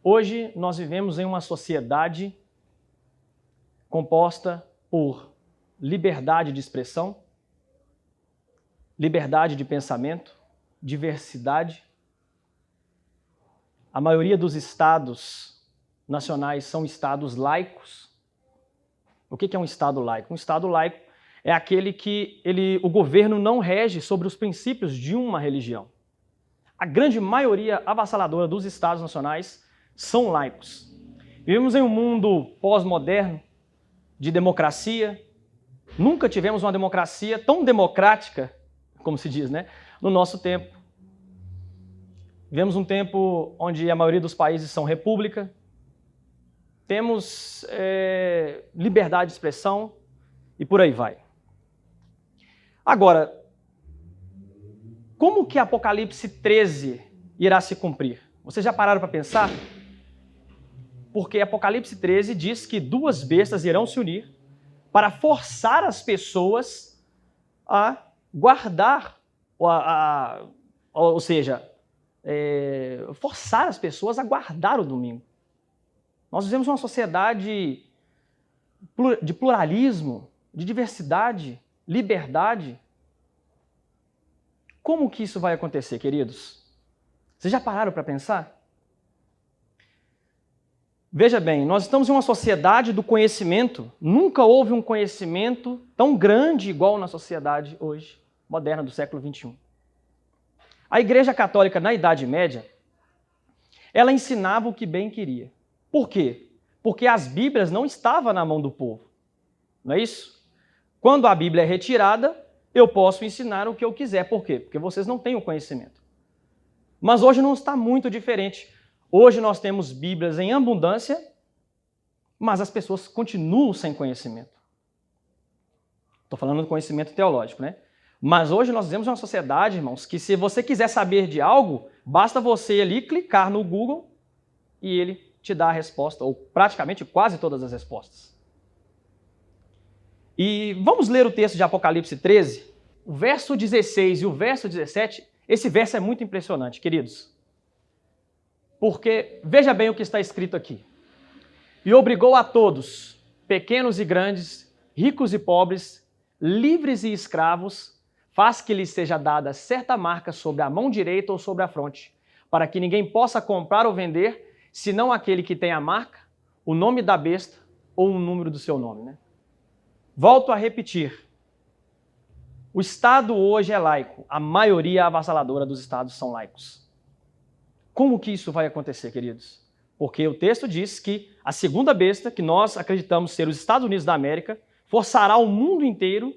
Hoje nós vivemos em uma sociedade composta por liberdade de expressão, liberdade de pensamento, diversidade. A maioria dos estados nacionais são estados laicos. O que é um estado laico? Um estado laico é aquele que o governo não rege sobre os princípios de uma religião. A grande maioria avassaladora dos estados nacionais são laicos. Vivemos em um mundo pós-moderno, de democracia. Nunca tivemos uma democracia tão democrática, como se diz, né, no nosso tempo. Vivemos um tempo onde a maioria dos países são república. Temos liberdade de expressão e por aí vai. Agora, como que Apocalipse 13 irá se cumprir? Vocês já pararam para pensar? Porque Apocalipse 13 diz que duas bestas irão se unir para forçar as pessoas a guardar, ou seja, forçar as pessoas a guardar o domingo. Nós vivemos uma sociedade de pluralismo, de diversidade, liberdade. Como que isso vai acontecer, queridos? Vocês já pararam para pensar? Veja bem, nós estamos em uma sociedade do conhecimento. Nunca houve um conhecimento tão grande igual na sociedade hoje, moderna, do século XXI. A Igreja Católica, na Idade Média, ela ensinava o que bem queria. Por quê? Porque as Bíblias não estavam na mão do povo. Não é isso? Quando a Bíblia é retirada, eu posso ensinar o que eu quiser. Por quê? Porque vocês não têm o conhecimento. Mas hoje não está muito diferente. Hoje nós temos Bíblias em abundância, mas as pessoas continuam sem conhecimento. Estou falando do conhecimento teológico, né? Mas hoje nós vivemos uma sociedade, irmãos, que se você quiser saber de algo, basta você ali clicar no Google e ele te dá a resposta, ou praticamente quase todas as respostas. E vamos ler o texto de Apocalipse 13, o verso 16 e o verso 17. Esse verso é muito impressionante, queridos. Porque veja bem o que está escrito aqui. E obrigou a todos, pequenos e grandes, ricos e pobres, livres e escravos, faz que lhes seja dada certa marca sobre a mão direita ou sobre a fronte, para que ninguém possa comprar ou vender, senão aquele que tem a marca, o nome da besta ou o número do seu nome, né? Volto a repetir. O Estado hoje é laico. A maioria avassaladora dos estados são laicos. Como que isso vai acontecer, queridos? Porque o texto diz que a segunda besta, que nós acreditamos ser os Estados Unidos da América, forçará o mundo inteiro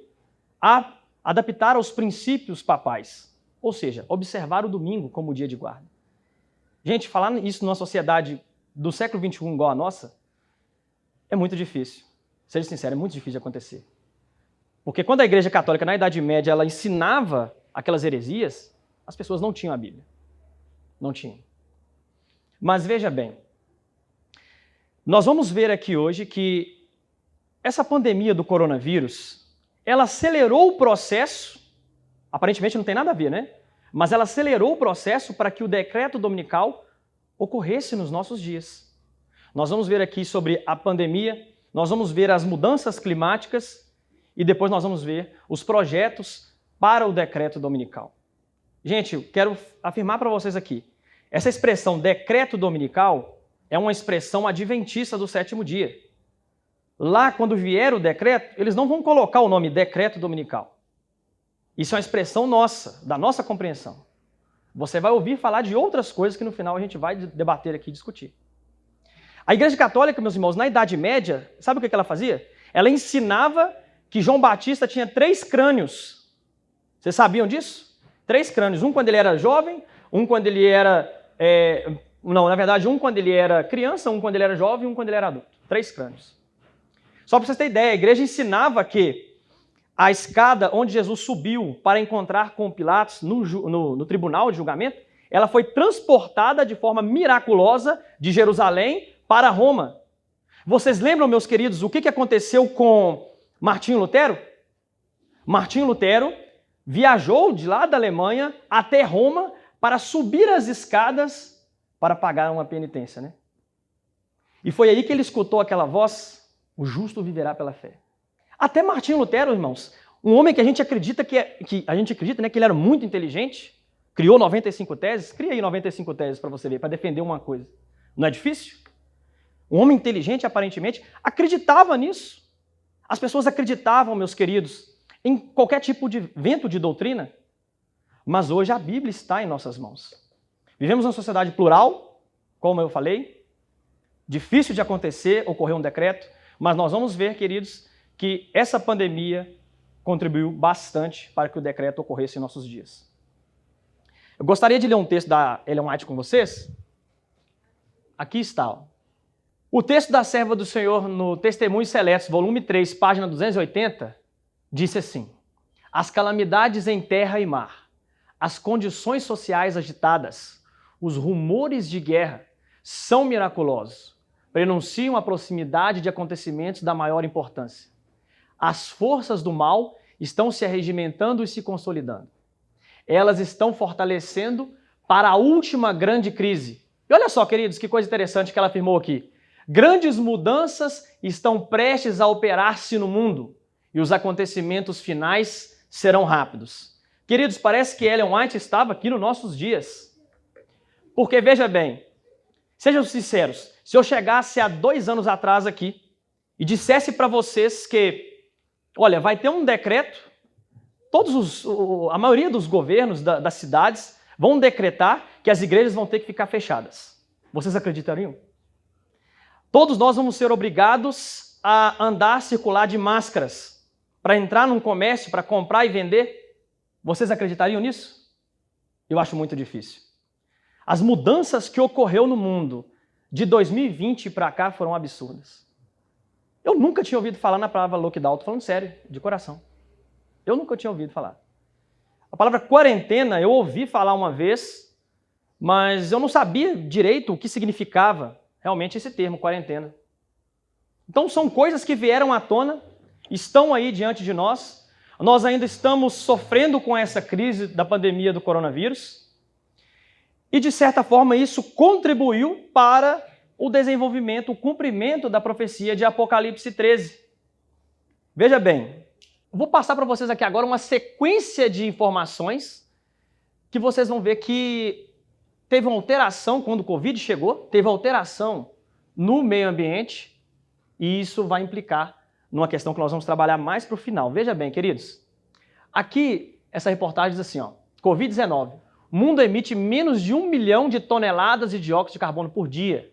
a adaptar aos princípios papais. Ou seja, observar o domingo como dia de guarda. Gente, falar isso numa sociedade do século XXI igual a nossa, é muito difícil. Seja sincero, é muito difícil de acontecer. Porque quando a Igreja Católica, na Idade Média, ela ensinava aquelas heresias, as pessoas não tinham a Bíblia. Não tinham. Mas veja bem, nós vamos ver aqui hoje que essa pandemia do coronavírus, ela acelerou o processo, aparentemente não tem nada a ver, né? Mas ela acelerou o processo para que o decreto dominical ocorresse nos nossos dias. Nós vamos ver aqui sobre a pandemia, nós vamos ver as mudanças climáticas e depois nós vamos ver os projetos para o decreto dominical. Gente, eu quero afirmar para vocês aqui, essa expressão decreto dominical é uma expressão adventista do sétimo dia. Lá, quando vier o decreto, eles não vão colocar o nome decreto dominical. Isso é uma expressão nossa, da nossa compreensão. Você vai ouvir falar de outras coisas que no final a gente vai debater aqui e discutir. A Igreja Católica, meus irmãos, na Idade Média, sabe o que ela fazia? Ela ensinava que João Batista tinha 3 crânios. Vocês sabiam disso? 3 crânios. Um quando ele era jovem, um quando ele era... na verdade, um quando ele era criança, um quando ele era jovem e um quando ele era adulto. 3 crânios. Só para vocês terem ideia, a igreja ensinava que a escada onde Jesus subiu para encontrar com Pilatos no tribunal de julgamento, ela foi transportada de forma miraculosa de Jerusalém para Roma. Vocês lembram, meus queridos, o que aconteceu com Martinho Lutero? Martinho Lutero viajou de lá da Alemanha até Roma para subir as escadas para pagar uma penitência, né? E foi aí que ele escutou aquela voz: o justo viverá pela fé. Até Martinho Lutero, irmãos, um homem que a gente acredita né, que ele era muito inteligente, criou 95 teses. Cria aí 95 teses para você ver, para defender uma coisa. Não é difícil? Um homem inteligente, aparentemente, acreditava nisso. As pessoas acreditavam, meus queridos, em qualquer tipo de vento de doutrina. Mas hoje a Bíblia está em nossas mãos. Vivemos uma sociedade plural, como eu falei, difícil de acontecer, ocorrer um decreto, mas nós vamos ver, queridos, que essa pandemia contribuiu bastante para que o decreto ocorresse em nossos dias. Eu gostaria de ler um texto da Ellen White com vocês. Aqui está. O texto da serva do Senhor no Testemunhos Celestes, volume 3, página 280, disse assim: as calamidades em terra e mar, as condições sociais agitadas, os rumores de guerra são miraculosos, prenunciam a proximidade de acontecimentos da maior importância. As forças do mal estão se arregimentando e se consolidando. Elas estão fortalecendo para a última grande crise. E olha só, queridos, que coisa interessante que ela afirmou aqui. Grandes mudanças estão prestes a operar-se no mundo e os acontecimentos finais serão rápidos. Queridos, parece que Ellen White estava aqui nos nossos dias. Porque, veja bem, sejam sinceros, se eu chegasse há 2 anos atrás aqui e dissesse para vocês que, olha, vai ter um decreto, a maioria dos governos das cidades vão decretar que as igrejas vão ter que ficar fechadas. Vocês acreditariam? Todos nós vamos ser obrigados a andar, circular de máscaras para entrar num comércio, para comprar e vender. Vocês acreditariam nisso? Eu acho muito difícil. As mudanças que ocorreu no mundo de 2020 para cá foram absurdas. Eu nunca tinha ouvido falar na palavra lockdown, estou falando sério, de coração. Eu nunca tinha ouvido falar. A palavra quarentena eu ouvi falar uma vez, mas eu não sabia direito o que significava realmente esse termo, quarentena. Então são coisas que vieram à tona, estão aí diante de nós. Nós ainda estamos sofrendo com essa crise da pandemia do coronavírus. E, de certa forma, isso contribuiu para o desenvolvimento, o cumprimento da profecia de Apocalipse 13. Veja bem, vou passar para vocês aqui agora uma sequência de informações que vocês vão ver que teve uma alteração quando o Covid chegou, teve alteração no meio ambiente e isso vai implicar numa questão que nós vamos trabalhar mais para o final. Veja bem, queridos, aqui essa reportagem diz assim, ó, Covid-19, o mundo emite menos de 1 milhão de toneladas de dióxido de carbono por dia.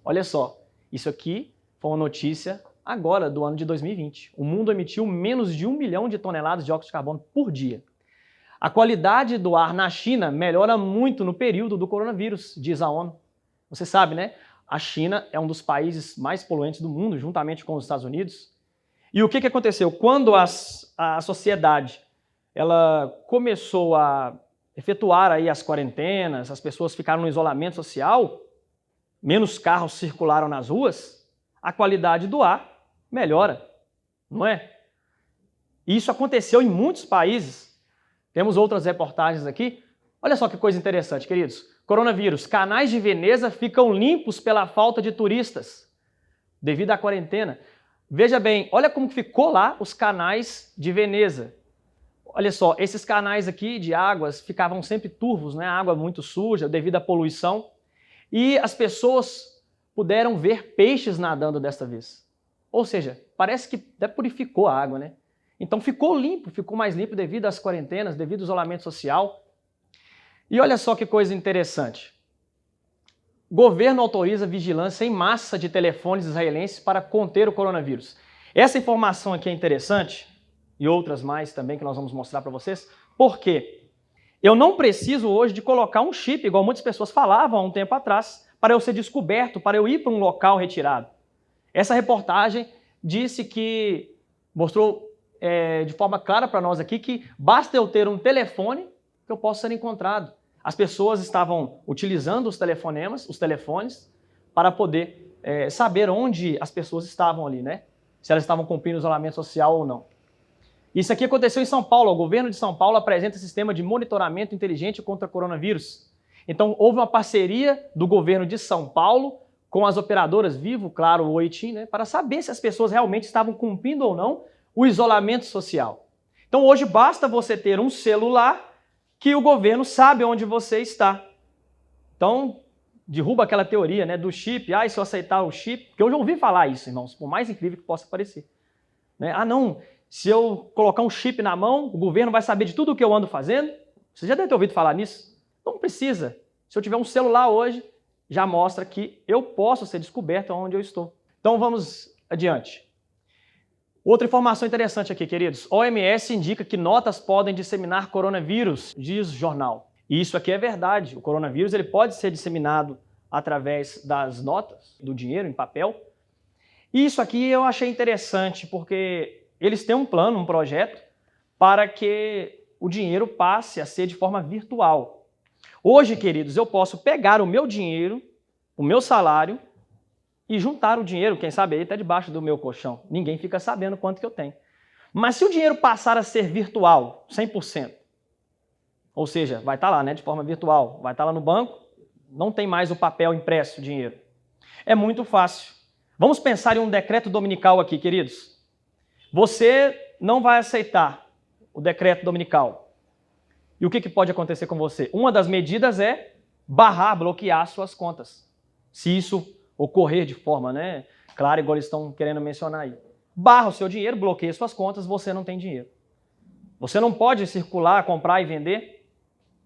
Olha só, isso aqui foi uma notícia agora do ano de 2020. O mundo emitiu menos de 1 milhão de toneladas de dióxido de carbono por dia. A qualidade do ar na China melhora muito no período do coronavírus, diz a ONU. Você sabe, né? A China é um dos países mais poluentes do mundo, juntamente com os Estados Unidos. E o que aconteceu? Quando a sociedade ela começou a efetuar aí as quarentenas, as pessoas ficaram no isolamento social, menos carros circularam nas ruas, a qualidade do ar melhora, não é? E isso aconteceu em muitos países. Temos outras reportagens aqui. Olha só que coisa interessante, queridos. Coronavírus. Canais de Veneza ficam limpos pela falta de turistas devido à quarentena. Veja bem, olha como ficou lá os canais de Veneza. Olha só, esses canais aqui de águas ficavam sempre turvos, né? A água muito suja devido à poluição. E as pessoas puderam ver peixes nadando desta vez. Ou seja, parece que até purificou a água, né? Então ficou limpo, ficou mais limpo devido às quarentenas, devido ao isolamento social. E olha só que coisa interessante. O governo autoriza vigilância em massa de telefones israelenses para conter o coronavírus. Essa informação aqui é interessante, e outras mais também que nós vamos mostrar para vocês. Por quê? Eu não preciso hoje de colocar um chip, igual muitas pessoas falavam há um tempo atrás, para eu ser descoberto, para eu ir para um local retirado. Essa reportagem disse que, mostrou de forma clara para nós aqui que basta eu ter um telefone que eu posso ser encontrado. As pessoas estavam utilizando os telefones, para poder saber onde as pessoas estavam ali, né? Se elas estavam cumprindo o isolamento social ou não. Isso aqui aconteceu em São Paulo. O governo de São Paulo apresenta sistema de monitoramento inteligente contra o coronavírus. Então, houve uma parceria do governo de São Paulo com as operadoras Vivo, Claro, Oi, TIM, né, para saber se as pessoas realmente estavam cumprindo ou não o isolamento social. Então hoje basta você ter um celular que o governo sabe onde você está. Então derruba aquela teoria, né, do chip, se eu aceitar o chip, porque eu já ouvi falar isso, irmãos, por mais incrível que possa parecer. Né? Não, se eu colocar um chip na mão, o governo vai saber de tudo o que eu ando fazendo. Você já deve ter ouvido falar nisso? Não precisa. Se eu tiver um celular hoje, já mostra que eu posso ser descoberto onde eu estou. Então vamos adiante. Outra informação interessante aqui, queridos. OMS indica que notas podem disseminar coronavírus, diz o jornal. E isso aqui é verdade. O coronavírus ele pode ser disseminado através das notas, do dinheiro em papel. E isso aqui eu achei interessante porque eles têm um plano, um projeto, para que o dinheiro passe a ser de forma virtual. Hoje, queridos, eu posso pegar o meu dinheiro, o meu salário, e juntar o dinheiro, quem sabe aí até debaixo do meu colchão. Ninguém fica sabendo quanto que eu tenho. Mas se o dinheiro passar a ser virtual, 100%, ou seja, vai estar lá, né, de forma virtual, vai estar lá no banco, não tem mais o papel impresso, o dinheiro. É muito fácil. Vamos pensar em um decreto dominical aqui, queridos. Você não vai aceitar o decreto dominical. E o que pode acontecer com você? Uma das medidas é barrar, bloquear suas contas. Se isso ocorrer de forma, né, clara, igual eles estão querendo mencionar aí. Barra o seu dinheiro, bloqueia suas contas, você não tem dinheiro. Você não pode circular, comprar e vender,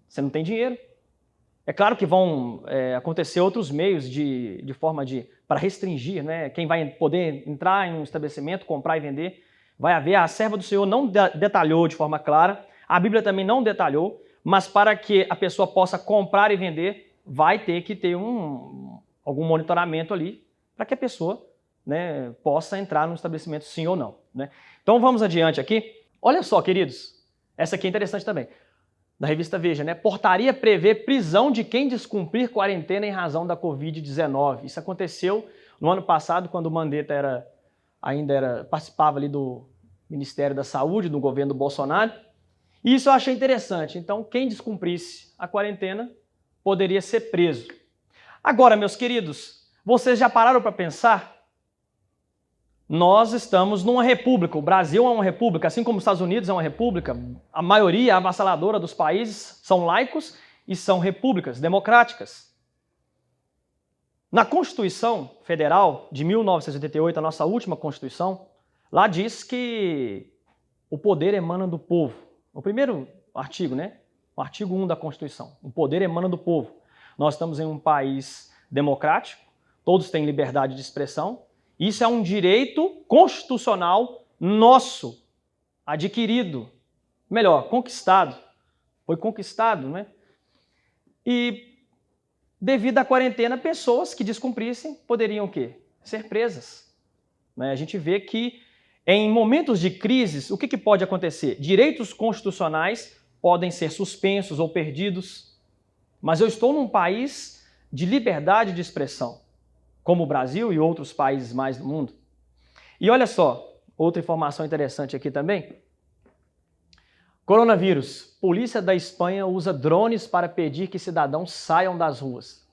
você não tem dinheiro. É claro que vão acontecer outros meios de forma para restringir, né, quem vai poder entrar em um estabelecimento, comprar e vender. Vai haver, a serva do Senhor não detalhou de forma clara, a Bíblia também não detalhou, mas para que a pessoa possa comprar e vender, vai ter que ter algum monitoramento ali para que a pessoa, né, possa entrar no estabelecimento sim ou não. Né? Então vamos adiante aqui. Olha só, queridos, essa aqui é interessante também. Da revista Veja, né? Portaria prevê prisão de quem descumprir quarentena em razão da Covid-19. Isso aconteceu no ano passado, quando o Mandetta participava ali do Ministério da Saúde, do governo do Bolsonaro. E isso eu achei interessante. Então, quem descumprisse a quarentena poderia ser preso. Agora, meus queridos, vocês já pararam para pensar? Nós estamos numa república, o Brasil é uma república, assim como os Estados Unidos é uma república, a maioria avassaladora dos países são laicos e são repúblicas democráticas. Na Constituição Federal de 1988, a nossa última Constituição, lá diz que o poder emana do povo. O primeiro artigo, né? O artigo 1 da Constituição, o poder emana do povo. Nós estamos em um país democrático, todos têm liberdade de expressão. Isso é um direito constitucional nosso, adquirido, melhor, conquistado. Foi conquistado, né? E devido à quarentena, pessoas que descumprissem poderiam o quê? Ser presas. A gente vê que em momentos de crises, o que pode acontecer? Direitos constitucionais podem ser suspensos ou perdidos, mas eu estou num país de liberdade de expressão, como o Brasil e outros países mais do mundo. E olha só, outra informação interessante aqui também. Coronavírus. Polícia da Espanha usa drones para pedir que cidadãos saiam das ruas.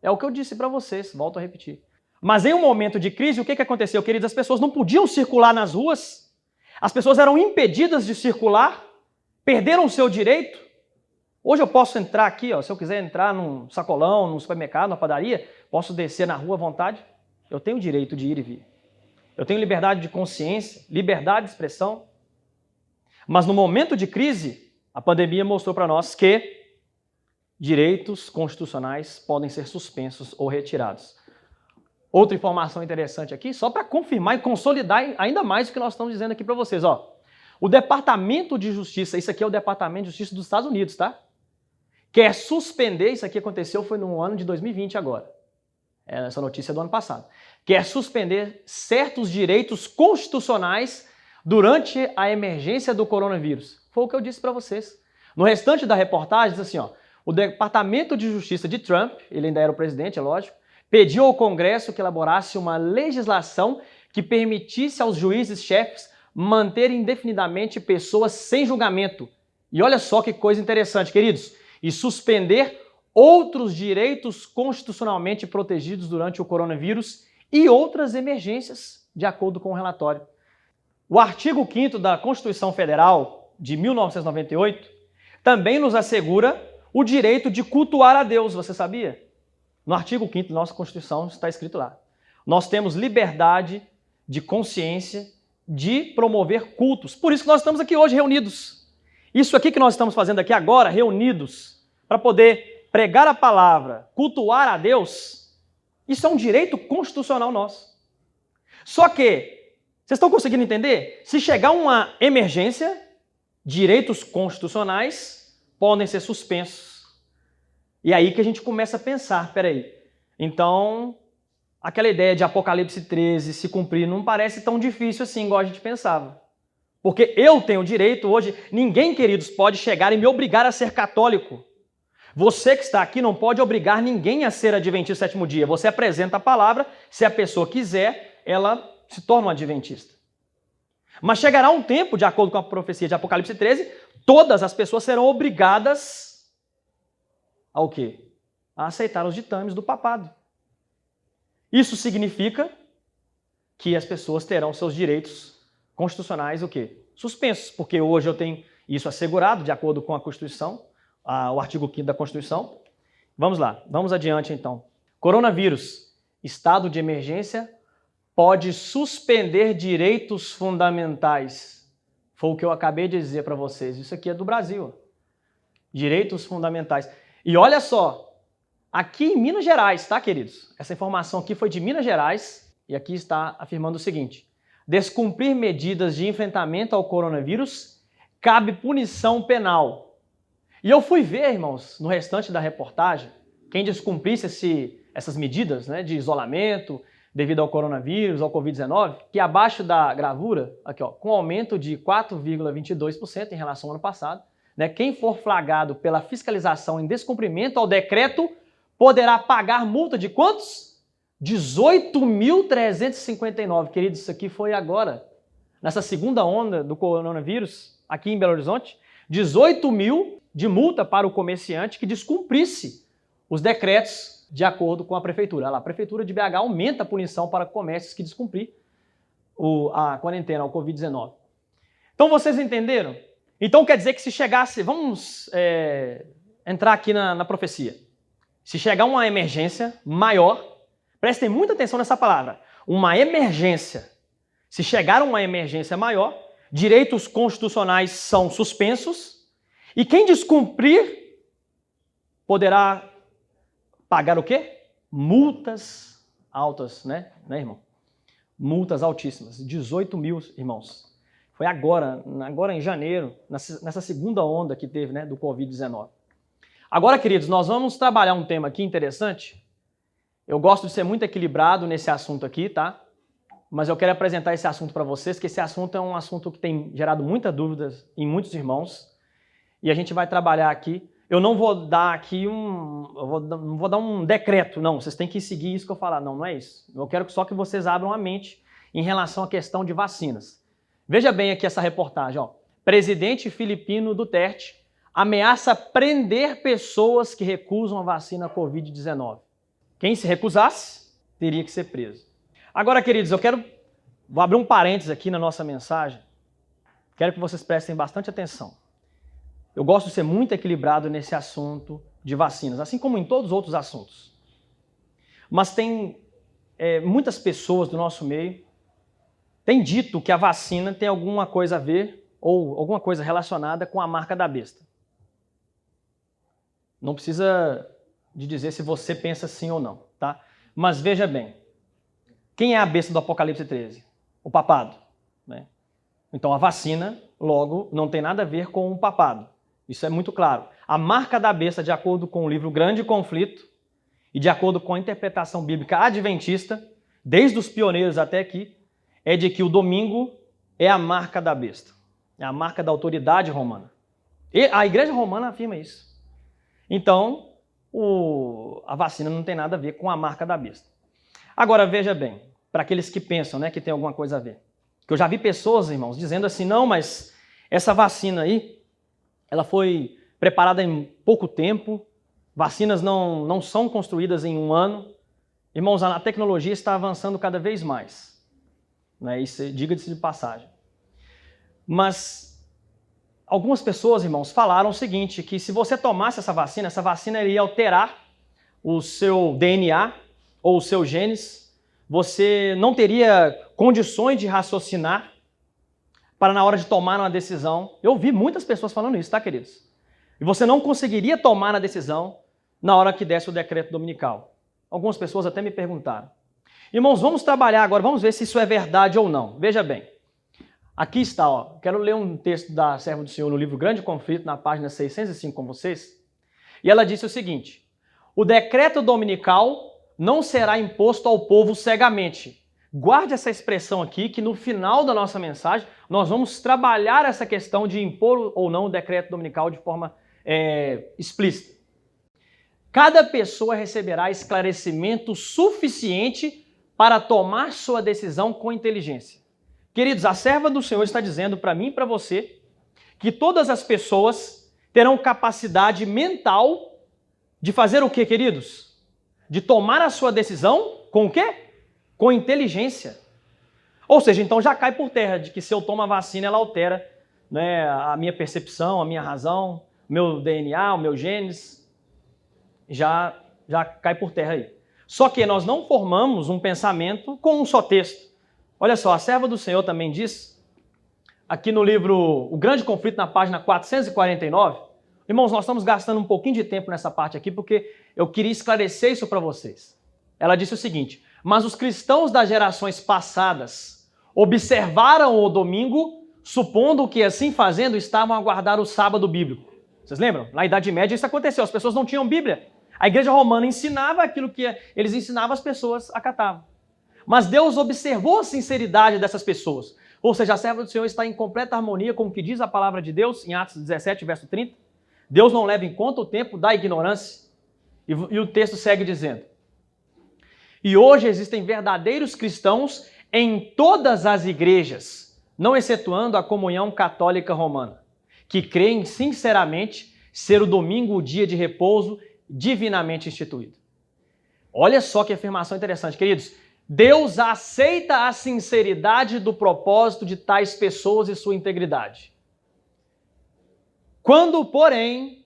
É o que eu disse para vocês, volto a repetir. Mas em um momento de crise, o que aconteceu, queridos? As pessoas não podiam circular nas ruas, as pessoas eram impedidas de circular, perderam o seu direito. Hoje eu posso entrar aqui, se eu quiser entrar num sacolão, num supermercado, numa padaria, posso descer na rua à vontade. Eu tenho o direito de ir e vir. Eu tenho liberdade de consciência, liberdade de expressão. Mas no momento de crise, a pandemia mostrou para nós que direitos constitucionais podem ser suspensos ou retirados. Outra informação interessante aqui, só para confirmar e consolidar ainda mais o que nós estamos dizendo aqui para vocês. O Departamento de Justiça, isso aqui é o Departamento de Justiça dos Estados Unidos, tá? Quer suspender, isso aqui aconteceu, foi no ano de 2020 agora. Essa notícia é do ano passado. Quer suspender certos direitos constitucionais durante a emergência do coronavírus. Foi o que eu disse para vocês. No restante da reportagem, diz assim, o Departamento de Justiça de Trump, ele ainda era o presidente, é lógico, pediu ao Congresso que elaborasse uma legislação que permitisse aos juízes-chefes manter indefinidamente pessoas sem julgamento. E olha só que coisa interessante, queridos. E suspender outros direitos constitucionalmente protegidos durante o coronavírus e outras emergências, de acordo com o relatório. O artigo 5º da Constituição Federal de 1998 também nos assegura o direito de cultuar a Deus, você sabia? No artigo 5º da nossa Constituição está escrito lá. Nós temos liberdade de consciência de promover cultos. Por isso que nós estamos aqui hoje reunidos. Isso aqui que nós estamos fazendo aqui agora, reunidos, para poder pregar a palavra, cultuar a Deus, isso é um direito constitucional nosso. Só que, vocês estão conseguindo entender? Se chegar uma emergência, direitos constitucionais podem ser suspensos. E aí que a gente começa a pensar, peraí, então aquela ideia de Apocalipse 13 se cumprir não parece tão difícil assim, igual a gente pensava. Porque eu tenho direito hoje, ninguém, queridos, pode chegar e me obrigar a ser católico. Você que está aqui não pode obrigar ninguém a ser adventista do sétimo dia. Você apresenta a palavra, se a pessoa quiser, ela se torna um adventista. Mas chegará um tempo, de acordo com a profecia de Apocalipse 13, todas as pessoas serão obrigadas ao quê? A aceitar os ditames do papado. Isso significa que as pessoas terão seus direitos constitucionais o quê? Suspensos, porque hoje eu tenho isso assegurado, de acordo com a Constituição, o artigo 5º da Constituição. Vamos lá, vamos adiante então. Coronavírus, estado de emergência, pode suspender direitos fundamentais. Foi o que eu acabei de dizer para vocês. Isso aqui é do Brasil. Direitos fundamentais. E olha só, aqui em Minas Gerais, tá, queridos? Essa informação aqui foi de Minas Gerais e aqui está afirmando o seguinte: descumprir medidas de enfrentamento ao coronavírus cabe punição penal. E eu fui ver, irmãos, no restante da reportagem, quem descumprisse essas medidas, né, de isolamento devido ao coronavírus, ao Covid-19, que abaixo da gravura, aqui, ó, com aumento de 4,22% em relação ao ano passado, né, quem for flagrado pela fiscalização em descumprimento ao decreto poderá pagar multa de quantos? 18.359. Queridos, isso aqui foi agora, nessa segunda onda do coronavírus, aqui em Belo Horizonte, 18 mil de multa para o comerciante que descumprisse os decretos de acordo com a prefeitura. Olha lá, a prefeitura de BH aumenta a punição para comércios que descumprir a quarentena, o Covid-19. Então vocês entenderam? Então quer dizer que se chegasse, vamos entrar aqui na profecia, se chegar uma emergência maior, prestem muita atenção nessa palavra, uma emergência, se chegar uma emergência maior, direitos constitucionais são suspensos e quem descumprir poderá pagar o quê? Multas altas, né, irmão? Multas altíssimas, 18 mil, irmãos. Foi agora em janeiro, nessa segunda onda que teve, né, do Covid-19. Agora, queridos, nós vamos trabalhar um tema aqui interessante. Eu gosto de ser muito equilibrado nesse assunto aqui, tá? Mas eu quero apresentar esse assunto para vocês, que esse assunto é um assunto que tem gerado muitas dúvidas em muitos irmãos. E a gente vai trabalhar aqui. Eu não vou dar aqui não vou dar um decreto, não. Vocês têm que seguir isso que eu falar. Não, não é isso. Eu quero só que vocês abram a mente em relação à questão de vacinas. Veja bem aqui essa reportagem, ó. Presidente filipino Duterte ameaça prender pessoas que recusam a vacina Covid-19. Quem se recusasse teria que ser preso. Agora, queridos, vou abrir um parênteses aqui na nossa mensagem. Quero que vocês prestem bastante atenção. Eu gosto de ser muito equilibrado nesse assunto de vacinas, assim como em todos os outros assuntos. Mas tem muitas pessoas do nosso meio têm dito que a vacina tem alguma coisa a ver ou alguma coisa relacionada com a marca da besta. Não precisa de dizer se você pensa sim ou não, tá? Mas veja bem, quem é a besta do Apocalipse 13? O papado, né? Então a vacina, logo, não tem nada a ver com o papado. Isso é muito claro. A marca da besta, de acordo com o livro Grande Conflito e de acordo com a interpretação bíblica adventista, desde os pioneiros até aqui, é de que o domingo é a marca da besta. É a marca da autoridade romana. E a Igreja Romana afirma isso. Então, a vacina não tem nada a ver com a marca da besta. Agora, veja bem, para aqueles que pensam, né, que tem alguma coisa a ver. Que eu já vi pessoas, irmãos, dizendo assim, não, mas essa vacina aí, ela foi preparada em pouco tempo, Vacinas não são construídas em um ano. Irmãos, a tecnologia está avançando cada vez mais. Né? Isso, diga-se de passagem. Mas algumas pessoas, irmãos, falaram o seguinte, que se você tomasse essa vacina iria alterar o seu DNA ou os seus genes. Você não teria condições de raciocinar para na hora de tomar uma decisão. Eu ouvi muitas pessoas falando isso, tá, queridos? E você não conseguiria tomar a decisão na hora que desse o decreto dominical. Algumas pessoas até me perguntaram. Irmãos, vamos trabalhar agora, vamos ver se isso é verdade ou não. Veja bem, aqui está, ó. Quero ler um texto da Serva do Senhor no livro Grande Conflito, na página 605 com vocês. E ela disse o seguinte: o decreto dominical não será imposto ao povo cegamente. Guarde essa expressão aqui, que no final da nossa mensagem nós vamos trabalhar essa questão de impor ou não o decreto dominical de forma explícita. Cada pessoa receberá esclarecimento suficiente para tomar sua decisão com inteligência. Queridos, a serva do Senhor está dizendo para mim e para você que todas as pessoas terão capacidade mental de fazer o quê, queridos? De tomar a sua decisão com o quê? Com inteligência. Ou seja, então já cai por terra de que se eu tomo a vacina, ela altera, né, a minha percepção, a minha razão, o meu DNA, o meu genes. Já cai por terra aí. Só que nós não formamos um pensamento com um só texto. Olha só, a serva do Senhor também diz, aqui no livro O Grande Conflito, na página 449, irmãos, nós estamos gastando um pouquinho de tempo nessa parte aqui, porque eu queria esclarecer isso para vocês. Ela disse o seguinte: mas os cristãos das gerações passadas observaram o domingo, supondo que assim fazendo estavam a guardar o sábado bíblico. Vocês lembram? Na Idade Média isso aconteceu, as pessoas não tinham Bíblia. A igreja romana ensinava aquilo que eles ensinavam, as pessoas acatavam. Mas Deus observou a sinceridade dessas pessoas. Ou seja, a serva do Senhor está em completa harmonia com o que diz a palavra de Deus, em Atos 17, verso 30. Deus não leva em conta o tempo da ignorância. E o texto segue dizendo: e hoje existem verdadeiros cristãos em todas as igrejas, não excetuando a comunhão católica romana, que creem sinceramente ser o domingo o dia de repouso divinamente instituído. Olha só que afirmação interessante, queridos. Deus aceita a sinceridade do propósito de tais pessoas e sua integridade. Quando, porém,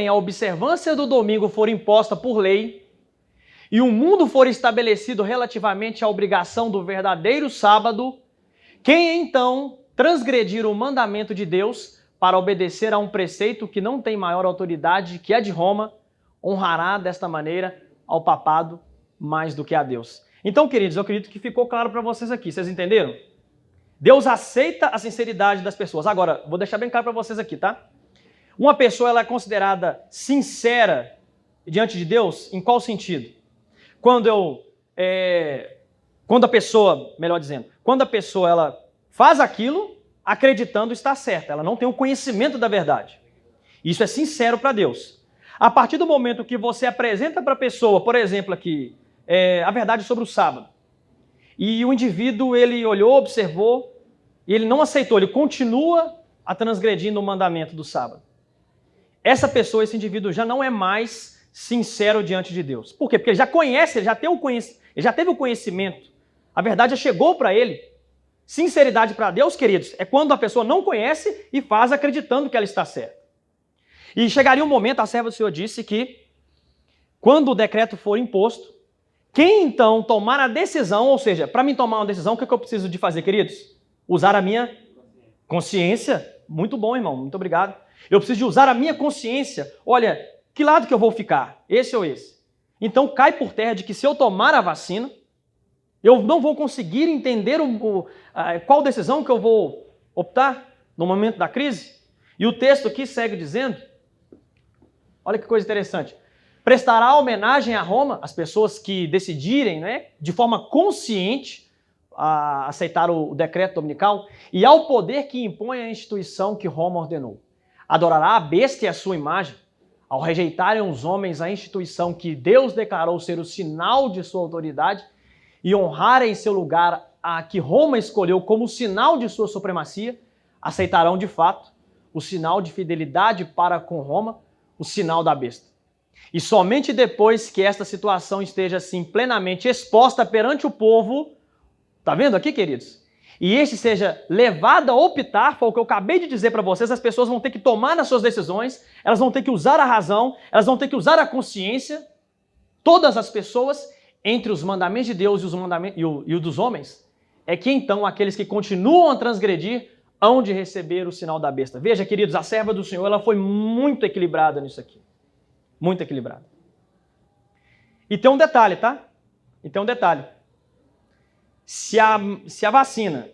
a observância do domingo for imposta por lei e um mundo for estabelecido relativamente à obrigação do verdadeiro sábado, quem então transgredir o mandamento de Deus para obedecer a um preceito que não tem maior autoridade que a de Roma, honrará desta maneira ao papado mais do que a Deus. Então, queridos, eu acredito que ficou claro para vocês aqui. Vocês entenderam? Deus aceita a sinceridade das pessoas. Agora, vou deixar bem claro para vocês aqui, tá? Uma pessoa ela é considerada sincera diante de Deus em qual sentido? Quando a pessoa ela faz aquilo acreditando estar certa, ela não tem o conhecimento da verdade. Isso é sincero para Deus. A partir do momento que você apresenta para a pessoa, por exemplo, aqui, a verdade sobre o sábado, e o indivíduo, ele olhou, observou, e ele não aceitou, ele continua a transgredindo o mandamento do sábado. Essa pessoa, esse indivíduo, já não é mais sincero diante de Deus. Por quê? Porque ele já conhece, ele já teve o conhecimento, a verdade já chegou para ele. Sinceridade para Deus, queridos, é quando a pessoa não conhece e faz acreditando que ela está certa. E chegaria um momento, a serva do Senhor disse que, quando o decreto for imposto, quem então tomar a decisão, ou seja, para mim tomar uma decisão, o que eu preciso de fazer, queridos? Usar a minha consciência. Muito bom, irmão, muito obrigado. Eu preciso de usar a minha consciência. Olha, que lado que eu vou ficar? Esse ou esse? Então cai por terra de que se eu tomar a vacina, eu não vou conseguir entender qual decisão que eu vou optar no momento da crise. E o texto aqui segue dizendo, olha que coisa interessante, prestará homenagem a Roma, as pessoas que decidirem, né, de forma consciente a aceitar o decreto dominical, e ao poder que impõe a instituição que Roma ordenou. Adorará a besta e a sua imagem, ao rejeitarem os homens a instituição que Deus declarou ser o sinal de sua autoridade, e honrarem em seu lugar a que Roma escolheu como sinal de sua supremacia, aceitarão de fato o sinal de fidelidade para com Roma, o sinal da besta. E somente depois que esta situação esteja assim plenamente exposta perante o povo, tá vendo aqui, queridos? E este seja levado a optar, foi o que eu acabei de dizer para vocês, as pessoas vão ter que tomar nas suas decisões, elas vão ter que usar a razão, elas vão ter que usar a consciência, todas as pessoas, entre os mandamentos de Deus e o dos homens, é que então aqueles que continuam a transgredir hão de receber o sinal da besta. Veja, queridos, a serva do Senhor, ela foi muito equilibrada nisso aqui. Muito equilibrada. E tem um detalhe, tá? E tem um detalhe. Se a vacina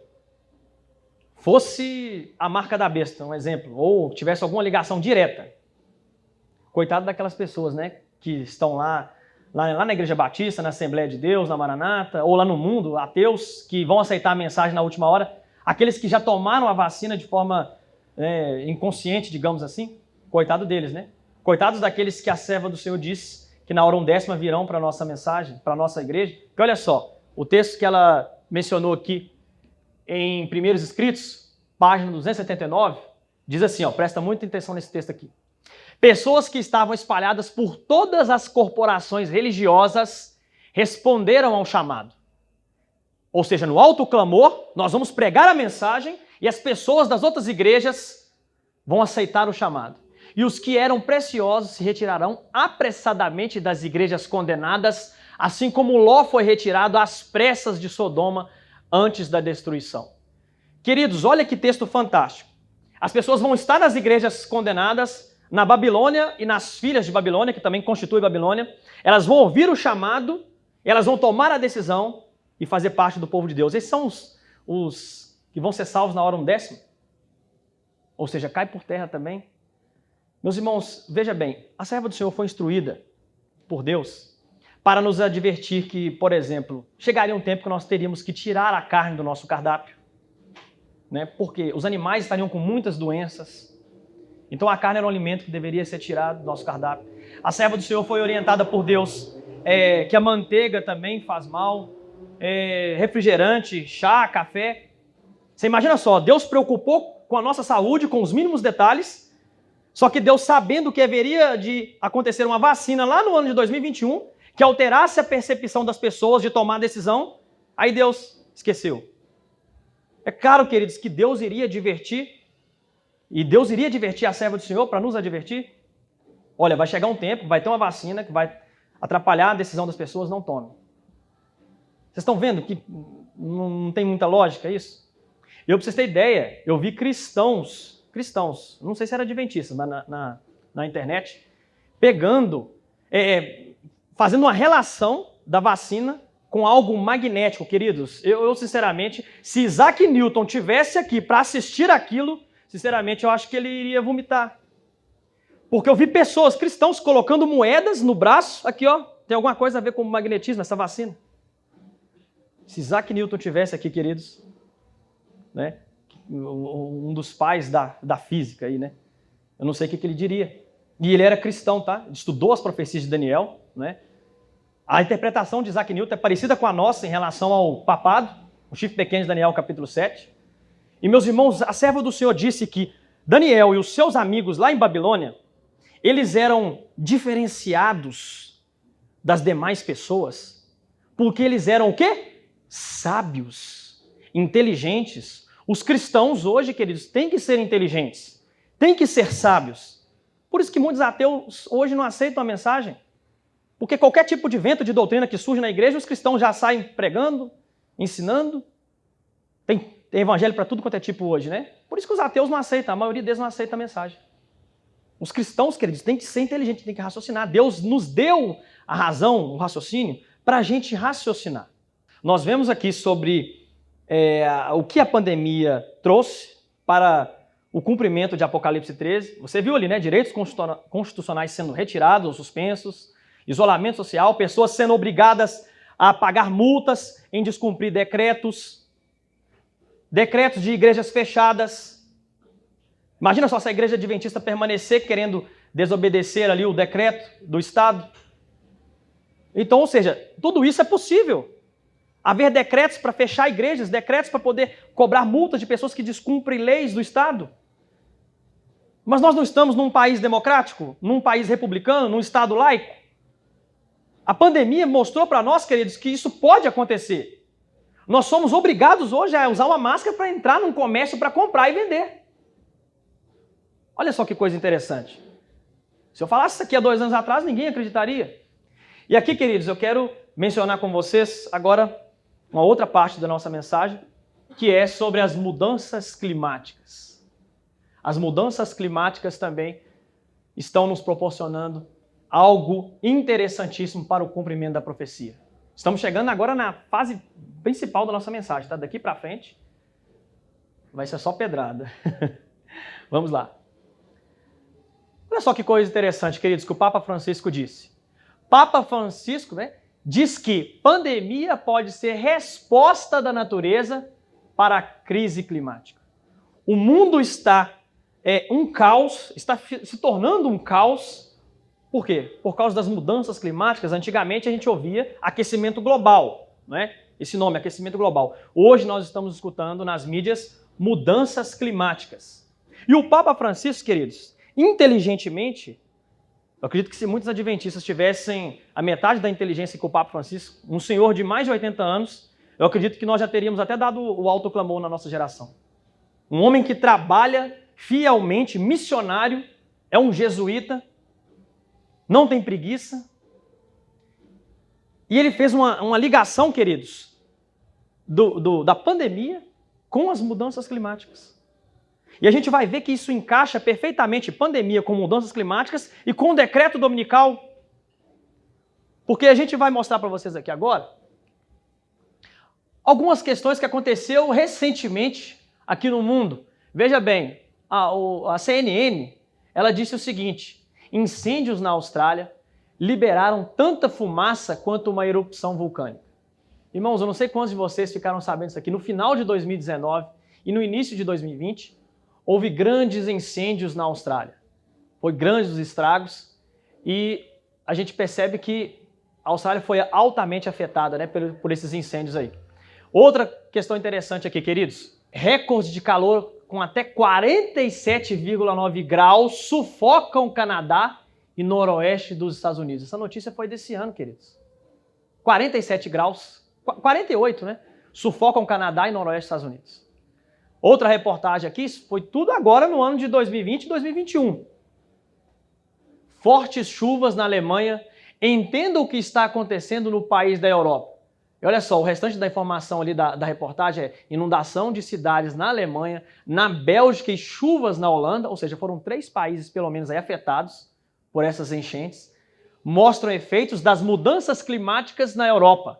fosse a marca da besta, um exemplo, ou tivesse alguma ligação direta, coitado daquelas pessoas, né, que estão lá na Igreja Batista, na Assembleia de Deus, na Maranata, ou lá no mundo, ateus que vão aceitar a mensagem na última hora, aqueles que já tomaram a vacina de forma inconsciente, digamos assim, coitado deles, né? Coitados daqueles que a serva do Senhor disse que na hora 10ª virão para a nossa mensagem, para a nossa igreja. Porque olha só, o texto que ela mencionou aqui em Primeiros Escritos, página 279, diz assim, ó, presta muita atenção nesse texto aqui. Pessoas que estavam espalhadas por todas as corporações religiosas responderam ao chamado. Ou seja, no alto clamor, nós vamos pregar a mensagem e as pessoas das outras igrejas vão aceitar o chamado. E os que eram preciosos se retirarão apressadamente das igrejas condenadas, assim como Ló foi retirado às pressas de Sodoma antes da destruição. Queridos, olha que texto fantástico. As pessoas vão estar nas igrejas condenadas, na Babilônia e nas filhas de Babilônia, que também constitui Babilônia. Elas vão ouvir o chamado, elas vão tomar a decisão e fazer parte do povo de Deus. Esses são os que vão ser salvos na hora 10ª. Ou seja, cai por terra também. Meus irmãos, veja bem, a serva do Senhor foi instruída por Deus para nos advertir que, por exemplo, chegaria um tempo que nós teríamos que tirar a carne do nosso cardápio, né? Porque os animais estariam com muitas doenças. Então a carne era um alimento que deveria ser tirado do nosso cardápio. A serva do Senhor foi orientada por Deus que a manteiga também faz mal, refrigerante, chá, café. Você imagina só, Deus preocupou com a nossa saúde, com os mínimos detalhes, só que Deus, sabendo que haveria de acontecer uma vacina lá no ano de 2021, que alterasse a percepção das pessoas de tomar decisão, aí Deus esqueceu. É claro, queridos, que Deus iria advertir, e Deus iria advertir a serva do Senhor para nos advertir. Olha, vai chegar um tempo, vai ter uma vacina que vai atrapalhar a decisão das pessoas, não tome. Vocês estão vendo que não tem muita lógica isso? Eu, para vocês terem ideia, eu vi cristãos, não sei se era adventistas, mas na internet, pegando, fazendo uma relação da vacina com algo magnético, queridos. Eu sinceramente, se Isaac Newton tivesse aqui para assistir aquilo, sinceramente, eu acho que ele iria vomitar. Porque eu vi pessoas, cristãos, colocando moedas no braço, aqui ó, tem alguma coisa a ver com o magnetismo, essa vacina. Se Isaac Newton tivesse aqui, queridos, né, um dos pais da física aí, né, eu não sei o que ele diria. E ele era cristão, tá? Ele estudou as profecias de Daniel, né? A interpretação de Isaac Newton é parecida com a nossa em relação ao papado, o chifre pequeno de Daniel, capítulo 7. E, meus irmãos, a serva do Senhor disse que Daniel e os seus amigos lá em Babilônia, eles eram diferenciados das demais pessoas, porque eles eram o quê? Sábios, inteligentes. Os cristãos hoje, queridos, têm que ser inteligentes, têm que ser sábios. Por isso que muitos ateus hoje não aceitam a mensagem. Porque qualquer tipo de vento de doutrina que surge na igreja, os cristãos já saem pregando, ensinando. Tem evangelho para tudo quanto é tipo hoje, né? Por isso que os ateus não aceitam, a maioria deles não aceita a mensagem. Os cristãos, queridos, têm que ser inteligentes, têm que raciocinar. Deus nos deu a razão, o raciocínio, para a gente raciocinar. Nós vemos aqui sobre o que a pandemia trouxe para o cumprimento de Apocalipse 13. Você viu ali, né? Direitos constitucionais sendo retirados ou suspensos, isolamento social, pessoas sendo obrigadas a pagar multas em descumprir decretos de igrejas fechadas. Imagina só se a igreja adventista permanecer querendo desobedecer ali o decreto do Estado. Então, ou seja, tudo isso é possível. Haver decretos para fechar igrejas, decretos para poder cobrar multas de pessoas que descumprem leis do Estado. Mas nós não estamos num país democrático, num país republicano, num Estado laico? A pandemia mostrou para nós, queridos, que isso pode acontecer. Nós somos obrigados hoje a usar uma máscara para entrar num comércio para comprar e vender. Olha só que coisa interessante. Se eu falasse isso aqui há 2 anos atrás, ninguém acreditaria. E aqui, queridos, eu quero mencionar com vocês agora uma outra parte da nossa mensagem, que é sobre as mudanças climáticas. As mudanças climáticas também estão nos proporcionando algo interessantíssimo para o cumprimento da profecia. Estamos chegando agora na fase principal da nossa mensagem, tá? Daqui para frente vai ser só pedrada. Vamos lá. Olha só que coisa interessante, queridos, que o Papa Francisco disse. Papa Francisco, diz que pandemia pode ser resposta da natureza para a crise climática. O mundo está um caos, está se tornando um caos. Por quê? Por causa das mudanças climáticas. Antigamente a gente ouvia aquecimento global, esse nome, aquecimento global. Hoje nós estamos escutando nas mídias mudanças climáticas. E o Papa Francisco, queridos, inteligentemente, eu acredito que se muitos adventistas tivessem a metade da inteligência que o Papa Francisco, um senhor de mais de 80 anos, eu acredito que nós já teríamos até dado o alto clamor na nossa geração. Um homem que trabalha fielmente, missionário, é um jesuíta, não tem preguiça. E ele fez uma ligação, queridos, da pandemia com as mudanças climáticas. E a gente vai ver que isso encaixa perfeitamente, pandemia com mudanças climáticas e com o decreto dominical. Porque a gente vai mostrar para vocês aqui agora algumas questões que aconteceu recentemente aqui no mundo. Veja bem, a CNN, ela disse o seguinte: incêndios na Austrália liberaram tanta fumaça quanto uma erupção vulcânica. Irmãos, eu não sei quantos de vocês ficaram sabendo disso aqui. No final de 2019 e no início de 2020, houve grandes incêndios na Austrália. Foi grandes os estragos e a gente percebe que a Austrália foi altamente afetada, por esses incêndios aí. Outra questão interessante aqui, queridos. Recordes de calor com até 47,9 graus sufocam o Canadá e noroeste dos Estados Unidos. Essa notícia foi desse ano, queridos. 47 graus, 48, sufocam o Canadá e noroeste dos Estados Unidos. Outra reportagem aqui, isso foi tudo agora no ano de 2020 e 2021. Fortes chuvas na Alemanha. Entenda o que está acontecendo no país da Europa. E olha só, o restante da informação ali da reportagem é inundação de cidades na Alemanha, na Bélgica e chuvas na Holanda, ou seja, foram 3 países pelo menos aí afetados por essas enchentes. Mostram efeitos das mudanças climáticas na Europa.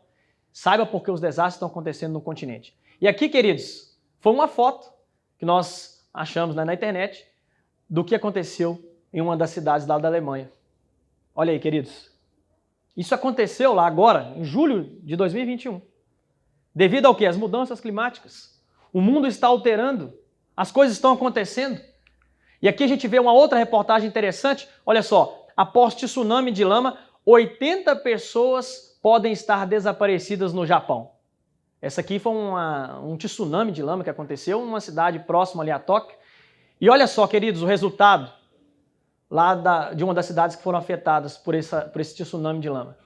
Saiba por que os desastres estão acontecendo no continente. E aqui, queridos, foi uma foto que nós achamos na internet do que aconteceu em uma das cidades lá da Alemanha. Olha aí, queridos. Isso aconteceu lá agora, em julho de 2021. Devido ao quê? As mudanças climáticas. O mundo está alterando, as coisas estão acontecendo. E aqui a gente vê uma outra reportagem interessante. Olha só, após tsunami de lama, 80 pessoas podem estar desaparecidas no Japão. Essa aqui foi um tsunami de lama que aconteceu numa cidade próxima ali a Tóquio. E olha só, queridos, o resultado lá de uma das cidades que foram afetadas por esse tsunami de lama.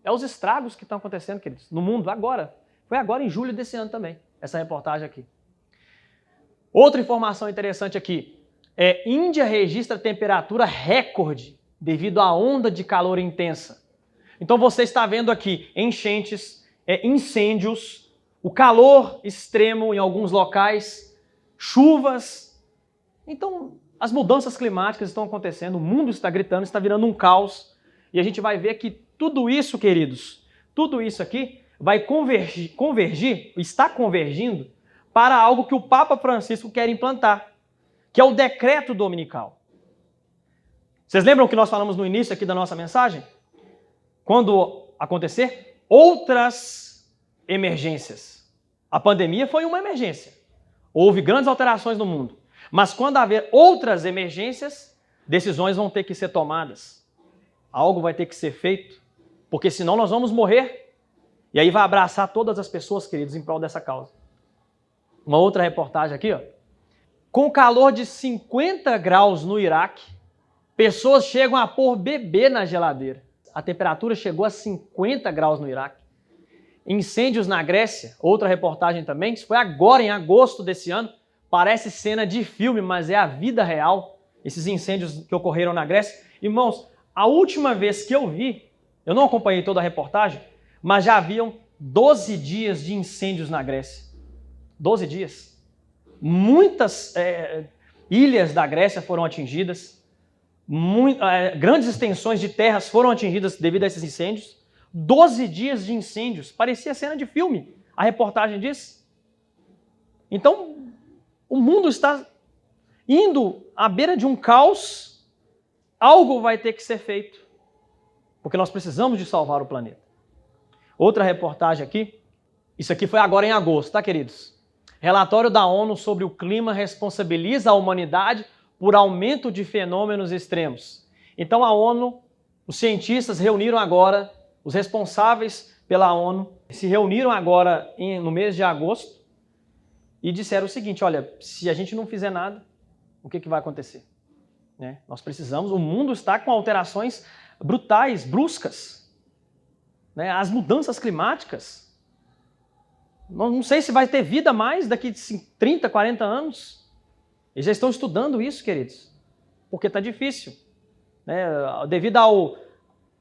É os estragos que estão acontecendo, queridos, no mundo agora. Foi agora em julho desse ano também, essa reportagem aqui. Outra informação interessante aqui. Índia registra temperatura recorde devido à onda de calor intensa. Então você está vendo aqui enchentes, incêndios, o calor extremo em alguns locais, chuvas. Então, as mudanças climáticas estão acontecendo, o mundo está gritando, está virando um caos. E a gente vai ver que tudo isso, queridos, tudo isso aqui vai convergir, está convergindo para algo que o Papa Francisco quer implantar, que é o decreto dominical. Vocês lembram que nós falamos no início aqui da nossa mensagem? Quando acontecer outras emergências. A pandemia foi uma emergência. Houve grandes alterações no mundo. Mas quando haver outras emergências, decisões vão ter que ser tomadas. Algo vai ter que ser feito, porque senão nós vamos morrer. E aí vai abraçar todas as pessoas, queridos, em prol dessa causa. Uma outra reportagem aqui, ó. Com calor de 50 graus no Iraque, pessoas chegam a pôr bebê na geladeira. A temperatura chegou a 50 graus no Iraque. Incêndios na Grécia, outra reportagem também, isso foi agora em agosto desse ano. Parece cena de filme, mas é a vida real, esses incêndios que ocorreram na Grécia. Irmãos, a última vez que eu vi, eu não acompanhei toda a reportagem, mas já haviam 12 dias de incêndios na Grécia. 12 dias. Muitas ilhas da Grécia foram atingidas, grandes extensões de terras foram atingidas devido a esses incêndios. 12 dias de incêndios, parecia cena de filme, a reportagem diz. Então, o mundo está indo à beira de um caos, algo vai ter que ser feito, porque nós precisamos de salvar o planeta. Outra reportagem aqui, isso aqui foi agora em agosto, tá, queridos? Relatório da ONU sobre o clima responsabiliza a humanidade por aumento de fenômenos extremos. Então a ONU, os cientistas reuniram agora, os responsáveis pela ONU, se reuniram agora no mês de agosto e disseram o seguinte, olha, se a gente não fizer nada, o que vai acontecer? Nós precisamos, o mundo está com alterações brutais, bruscas, as mudanças climáticas. Não sei se vai ter vida mais daqui de 30, 40 anos. Eles já estão estudando isso, queridos, porque está difícil. Devido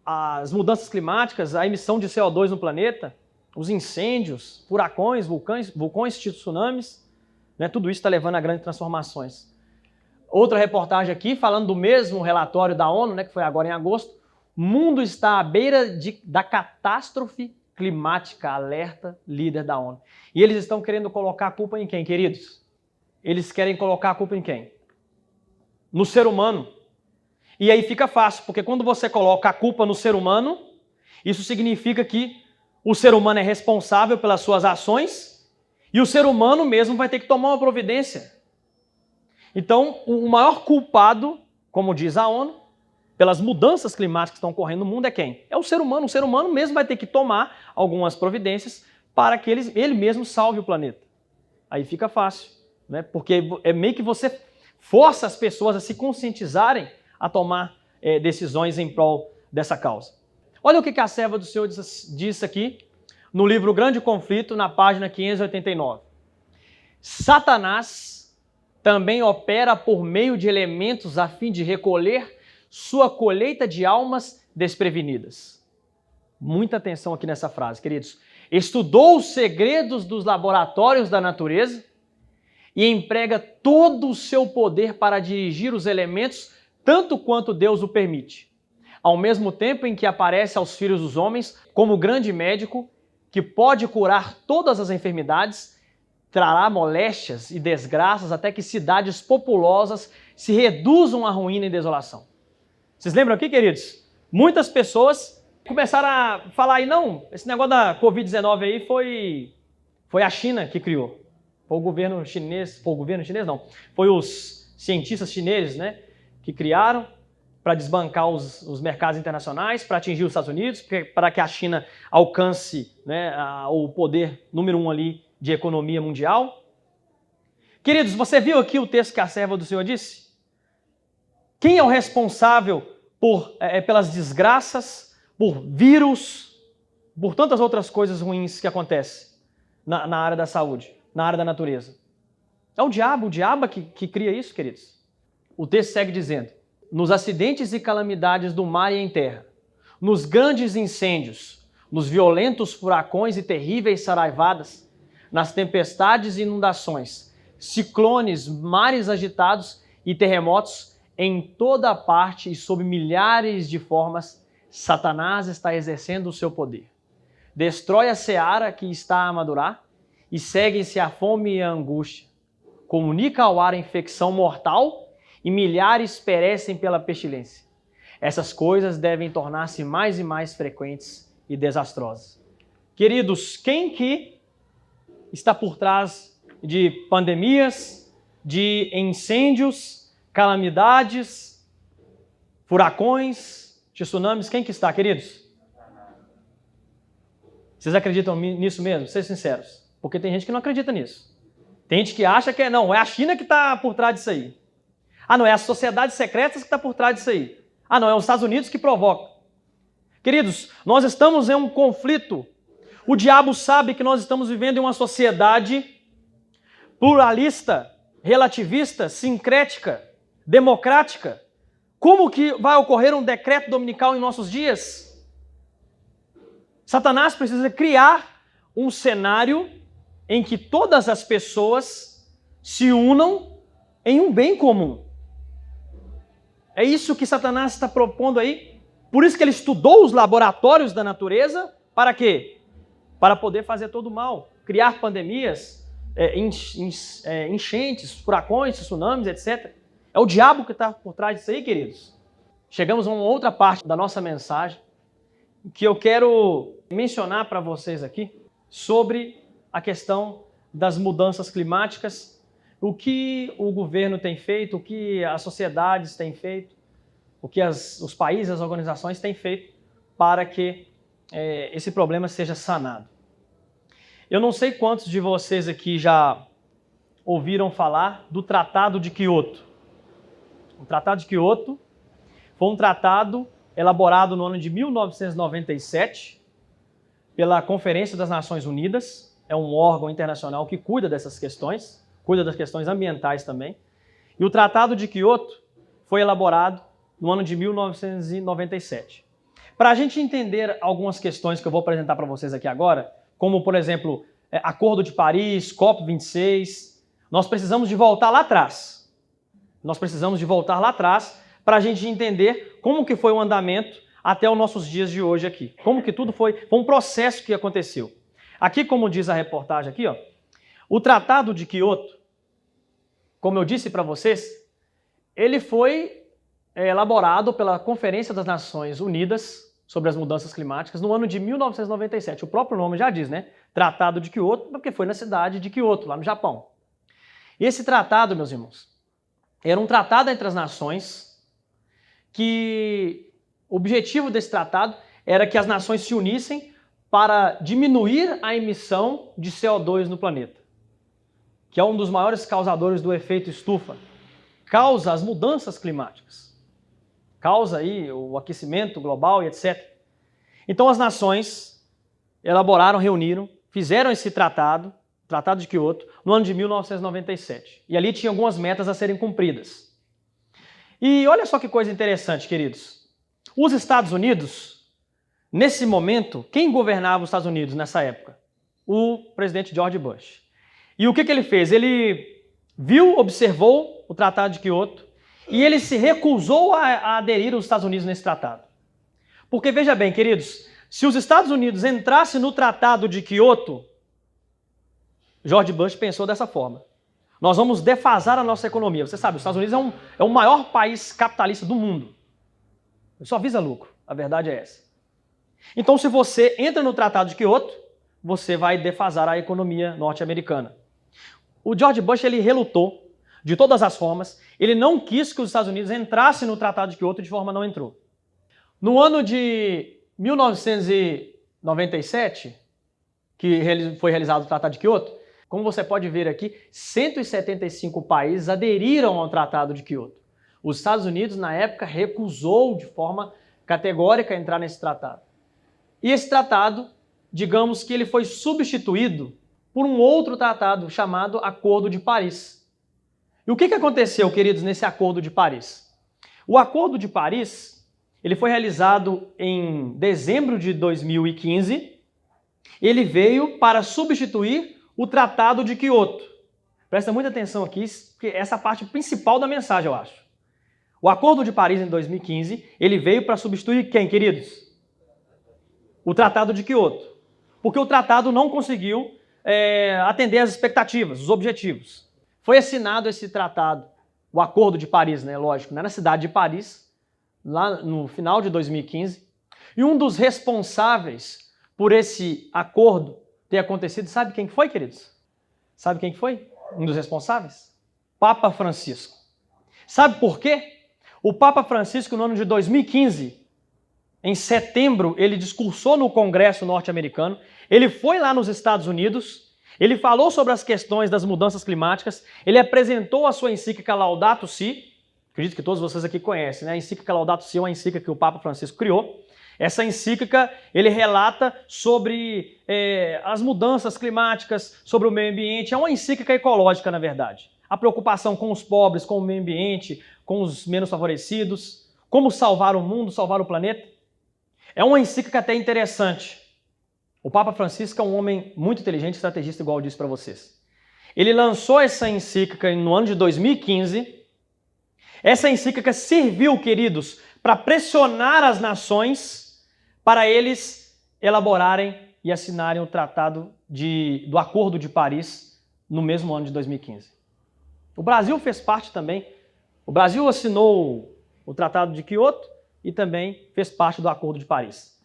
às mudanças climáticas, a emissão de CO2 no planeta, os incêndios, furacões, vulcões, tsunamis, tudo isso está levando a grandes transformações. Outra reportagem aqui, falando do mesmo relatório da ONU, que foi agora em agosto, o mundo está à beira da catástrofe climática, alerta líder da ONU. E eles estão querendo colocar a culpa em quem, queridos? Eles querem colocar a culpa em quem? No ser humano. E aí fica fácil, porque quando você coloca a culpa no ser humano, isso significa que o ser humano é responsável pelas suas ações e o ser humano mesmo vai ter que tomar uma providência. Então, o maior culpado, como diz a ONU, pelas mudanças climáticas que estão ocorrendo no mundo é quem? É o ser humano. O ser humano mesmo vai ter que tomar algumas providências para que ele mesmo salve o planeta. Aí fica fácil, porque é meio que você força as pessoas a se conscientizarem a tomar decisões em prol dessa causa. Olha o que a serva do Senhor disse aqui no livro Grande Conflito, na página 589. Satanás também opera por meio de elementos a fim de recolher sua colheita de almas desprevenidas. Muita atenção aqui nessa frase, queridos. Estudou os segredos dos laboratórios da natureza e emprega todo o seu poder para dirigir os elementos tanto quanto Deus o permite. Ao mesmo tempo em que aparece aos filhos dos homens como grande médico que pode curar todas as enfermidades, trará moléstias e desgraças até que cidades populosas se reduzam à ruína e desolação. Vocês lembram aqui, queridos? Muitas pessoas começaram a falar aí, não, esse negócio da Covid-19 aí foi a China que criou. Foi o governo chinês, foi os cientistas chineses, que criaram para desbancar os mercados internacionais, para atingir os Estados Unidos, para que a China alcance o poder número 1 ali de economia mundial. Queridos, você viu aqui o texto que a serva do Senhor disse? Quem é o responsável pelas desgraças, por vírus, por tantas outras coisas ruins que acontecem na área da saúde, na área da natureza? É o diabo que cria isso, queridos. O texto segue dizendo, nos acidentes e calamidades do mar e em terra, nos grandes incêndios, nos violentos furacões e terríveis saraivadas, nas tempestades e inundações, ciclones, mares agitados e terremotos, em toda parte e sob milhares de formas, Satanás está exercendo o seu poder. Destrói a seara que está a madurar e seguem-se a fome e a angústia. Comunica ao ar a infecção mortal e milhares perecem pela pestilência. Essas coisas devem tornar-se mais e mais frequentes e desastrosas. Queridos, quem que está por trás de pandemias, de incêndios, calamidades, furacões, tsunamis? Quem que está, queridos? Vocês acreditam nisso mesmo? Sejam sinceros. Porque tem gente que não acredita nisso. Tem gente que acha que não, é a China que está por trás disso aí. Ah, não, é as sociedades secretas que está por trás disso aí. Ah, não, é os Estados Unidos que provoca. Queridos, nós estamos em um conflito. O diabo sabe que nós estamos vivendo em uma sociedade pluralista, relativista, sincrética, democrática. Como que vai ocorrer um decreto dominical em nossos dias? Satanás precisa criar um cenário em que todas as pessoas se unam em um bem comum. É isso que Satanás está propondo aí. Por isso que ele estudou os laboratórios da natureza. Para quê? Para poder fazer todo o mal. Criar pandemias, enchentes, furacões, tsunamis, etc. É o diabo que está por trás disso aí, queridos. Chegamos a uma outra parte da nossa mensagem que eu quero mencionar para vocês aqui sobre a questão das mudanças climáticas, o que o governo tem feito, o que as sociedades têm feito, o que os países, as organizações têm feito para que esse problema seja sanado. Eu não sei quantos de vocês aqui já ouviram falar do Tratado de Quioto. O Tratado de Quioto foi um tratado elaborado no ano de 1997 pela Conferência das Nações Unidas. É um órgão internacional que cuida dessas questões, cuida das questões ambientais também. E o Tratado de Quioto foi elaborado no ano de 1997. Para a gente entender algumas questões que eu vou apresentar para vocês aqui agora, como, por exemplo, Acordo de Paris, COP26, nós precisamos de voltar lá atrás. Nós precisamos de voltar lá atrás para a gente entender como que foi o andamento até os nossos dias de hoje aqui. Como que tudo foi um processo que aconteceu. Aqui, como diz a reportagem aqui, ó, o Tratado de Quioto, como eu disse para vocês, ele foi elaborado pela Conferência das Nações Unidas sobre as Mudanças Climáticas no ano de 1997. O próprio nome já diz, né? Tratado de Quioto, porque foi na cidade de Quioto, lá no Japão. E esse tratado, meus irmãos, era um tratado entre as nações que o objetivo desse tratado era que as nações se unissem para diminuir a emissão de CO2 no planeta, que é um dos maiores causadores do efeito estufa. Causa as mudanças climáticas, causa aí o aquecimento global e etc. Então as nações elaboraram, reuniram, fizeram esse tratado, Tratado de Quioto, no ano de 1997. E ali tinha algumas metas a serem cumpridas. E olha só que coisa interessante, queridos. Os Estados Unidos, nesse momento, quem governava os Estados Unidos nessa época? O presidente George Bush. E o que ele fez? Ele viu, observou o Tratado de Quioto e ele se recusou a aderir aos Estados Unidos nesse tratado. Porque, veja bem, queridos, se os Estados Unidos entrassem no Tratado de Quioto, George Bush pensou dessa forma. Nós vamos defasar a nossa economia. Você sabe, os Estados Unidos é o maior país capitalista do mundo. Ele só visa lucro, a verdade é essa. Então, se você entra no Tratado de Quioto, você vai defasar a economia norte-americana. O George Bush, ele relutou de todas as formas, ele não quis que os Estados Unidos entrassem no Tratado de Quioto, de forma não entrou. No ano de 1997, que foi realizado o Tratado de Quioto, como você pode ver aqui, 175 países aderiram ao Tratado de Quioto. Os Estados Unidos, na época, recusou de forma categórica entrar nesse tratado. E esse tratado, digamos que ele foi substituído por um outro tratado chamado Acordo de Paris. E o que aconteceu, queridos, nesse Acordo de Paris? O Acordo de Paris, ele foi realizado em dezembro de 2015. Ele veio para substituir o Tratado de Quioto. Presta muita atenção aqui, porque essa é a parte principal da mensagem, eu acho. O Acordo de Paris, em 2015, ele veio para substituir quem, queridos? O Tratado de Quioto. Porque o tratado não conseguiu atender às expectativas, os objetivos. Foi assinado esse tratado, o Acordo de Paris, né, lógico, na cidade de Paris, lá no final de 2015. E um dos responsáveis por esse acordo ter acontecido, sabe quem foi, queridos? Sabe quem foi? Um dos responsáveis? Papa Francisco. Sabe por quê? O Papa Francisco, no ano de 2015, em setembro, ele discursou no Congresso norte-americano, ele foi lá nos Estados Unidos Ele falou sobre as questões das mudanças climáticas, ele apresentou a sua encíclica Laudato Si, acredito que todos vocês aqui conhecem, né? A encíclica Laudato Si é uma encíclica que o Papa Francisco criou. Essa encíclica, ele relata sobre as mudanças climáticas, sobre o meio ambiente, é uma encíclica ecológica, na verdade. A preocupação com os pobres, com o meio ambiente, com os menos favorecidos, como salvar o mundo, salvar o planeta. É uma encíclica até interessante. O Papa Francisco é um homem muito inteligente, estrategista, igual eu disse para vocês. Ele lançou essa encíclica no ano de 2015. Essa encíclica serviu, queridos, para pressionar as nações para eles elaborarem e assinarem o Tratado do Acordo de Paris no mesmo ano de 2015. O Brasil fez parte também. O Brasil assinou o Tratado de Quioto e também fez parte do Acordo de Paris,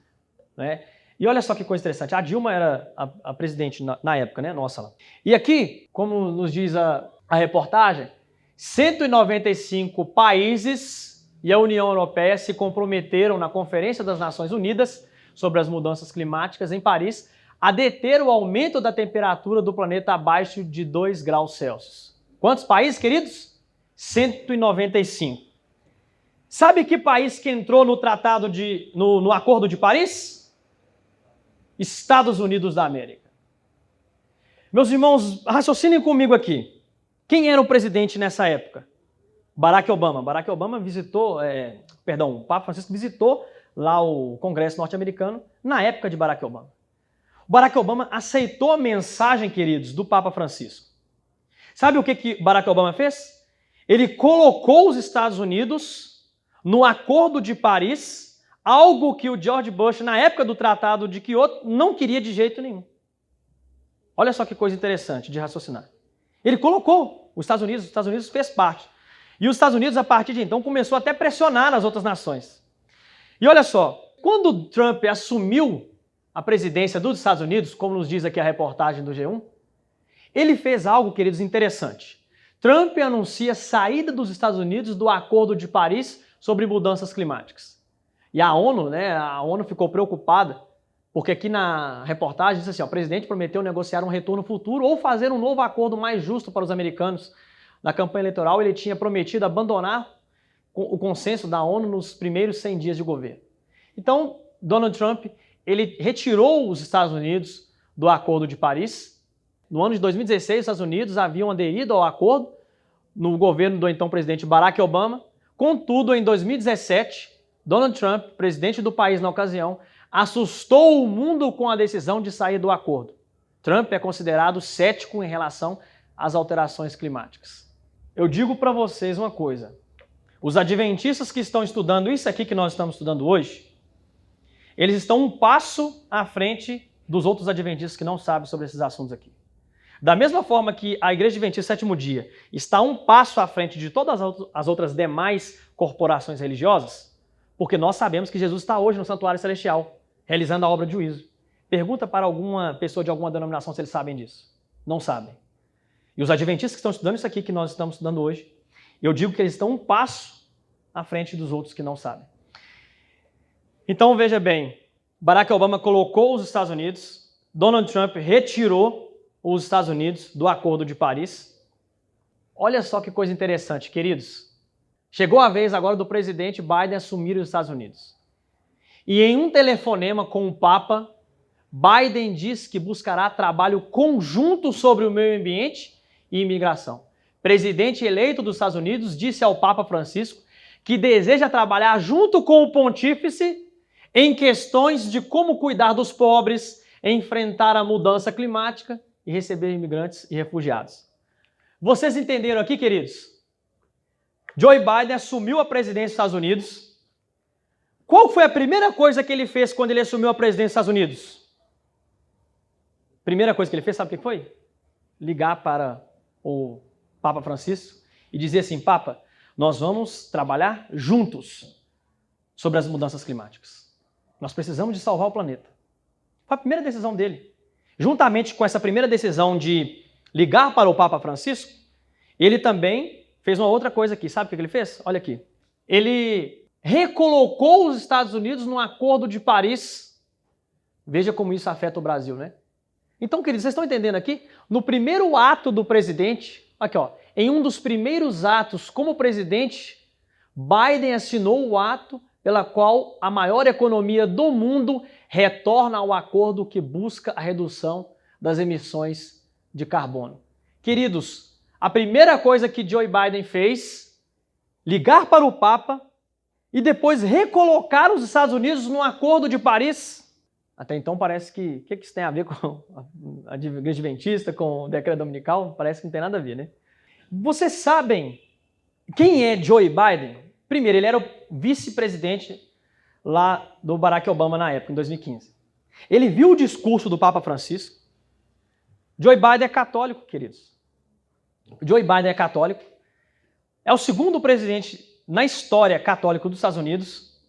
né? E olha só que coisa interessante, a Dilma era a presidente na época, né? Nossa lá. E aqui, como nos diz a reportagem, 195 países e a União Europeia se comprometeram na Conferência das Nações Unidas sobre as mudanças climáticas em Paris a deter o aumento da temperatura do planeta abaixo de 2 graus Celsius. Quantos países, queridos? 195. Sabe que país que entrou no tratado no Acordo de Paris? Estados Unidos da América. Meus irmãos, raciocinem comigo aqui. Quem era o presidente nessa época? Barack Obama. Barack Obama visitou, o Papa Francisco visitou lá o Congresso norte-americano na época de Barack Obama. Barack Obama aceitou a mensagem, queridos, do Papa Francisco. Sabe o que Barack Obama fez? Ele colocou os Estados Unidos no Acordo de Paris, algo que o George Bush, na época do Tratado de Quioto, não queria de jeito nenhum. Olha só que coisa interessante de raciocinar. Ele colocou os Estados Unidos fez parte. E os Estados Unidos, a partir de então, começou até a pressionar as outras nações. E olha só, quando Trump assumiu a presidência dos Estados Unidos, como nos diz aqui a reportagem do G1, ele fez algo, queridos, interessante. Trump anuncia a saída dos Estados Unidos do Acordo de Paris sobre mudanças climáticas. E a ONU, a ONU ficou preocupada, porque aqui na reportagem diz assim, o presidente prometeu negociar um retorno futuro ou fazer um novo acordo mais justo para os americanos. Na campanha eleitoral, ele tinha prometido abandonar o consenso da ONU nos primeiros 100 dias de governo. Então, Donald Trump, ele retirou os Estados Unidos do Acordo de Paris. No ano de 2016, os Estados Unidos haviam aderido ao acordo no governo do então presidente Barack Obama. Contudo, em 2017, Donald Trump, presidente do país na ocasião, assustou o mundo com a decisão de sair do acordo. Trump é considerado cético em relação às alterações climáticas. Eu digo para vocês uma coisa, os adventistas que estão estudando isso aqui que nós estamos estudando hoje, eles estão um passo à frente dos outros adventistas que não sabem sobre esses assuntos aqui. Da mesma forma que a Igreja Adventista Sétimo Dia está um passo à frente de todas as outras demais corporações religiosas, porque nós sabemos que Jesus está hoje no santuário celestial, realizando a obra de juízo. Pergunta para alguma pessoa de alguma denominação se eles sabem disso. Não sabem. E os adventistas que estão estudando isso aqui que nós estamos estudando hoje, eu digo que eles estão um passo à frente dos outros que não sabem. Então veja bem, Barack Obama colocou os Estados Unidos, Donald Trump retirou os Estados Unidos do Acordo de Paris. Olha só que coisa interessante, queridos. Chegou a vez agora do presidente Biden assumir os Estados Unidos. E em um telefonema com o Papa, Biden diz que buscará trabalho conjunto sobre o meio ambiente e imigração. Presidente eleito dos Estados Unidos disse ao Papa Francisco que deseja trabalhar junto com o pontífice em questões de como cuidar dos pobres, enfrentar a mudança climática e receber imigrantes e refugiados. Vocês entenderam aqui, queridos? Joe Biden assumiu a presidência dos Estados Unidos. Qual foi a primeira coisa que ele fez quando ele assumiu a presidência dos Estados Unidos? Primeira coisa que ele fez, sabe o que foi? Ligar para o Papa Francisco e dizer assim, Papa, nós vamos trabalhar juntos sobre as mudanças climáticas. Nós precisamos de salvar o planeta. Foi a primeira decisão dele. Juntamente com essa primeira decisão de ligar para o Papa Francisco, ele também fez uma outra coisa aqui. Sabe o que ele fez? Olha aqui. Ele recolocou os Estados Unidos no Acordo de Paris. Veja como isso afeta o Brasil, né? Então, queridos, vocês estão entendendo aqui? No primeiro ato do presidente, aqui ó, em um dos primeiros atos como presidente, Biden assinou o ato pela qual a maior economia do mundo retorna ao acordo que busca a redução das emissões de carbono. Queridos, a primeira coisa que Joe Biden fez, ligar para o Papa e depois recolocar os Estados Unidos no Acordo de Paris. Até então parece que... O que isso tem a ver com a Igreja Adventista, com o decreto dominical? Parece que não tem nada a ver, né? Vocês sabem quem é Joe Biden? Primeiro, ele era o vice-presidente lá do Barack Obama na época, em 2015. Ele viu o discurso do Papa Francisco. Joe Biden é católico, queridos. Joe Biden é católico. É o segundo presidente na história católico dos Estados Unidos.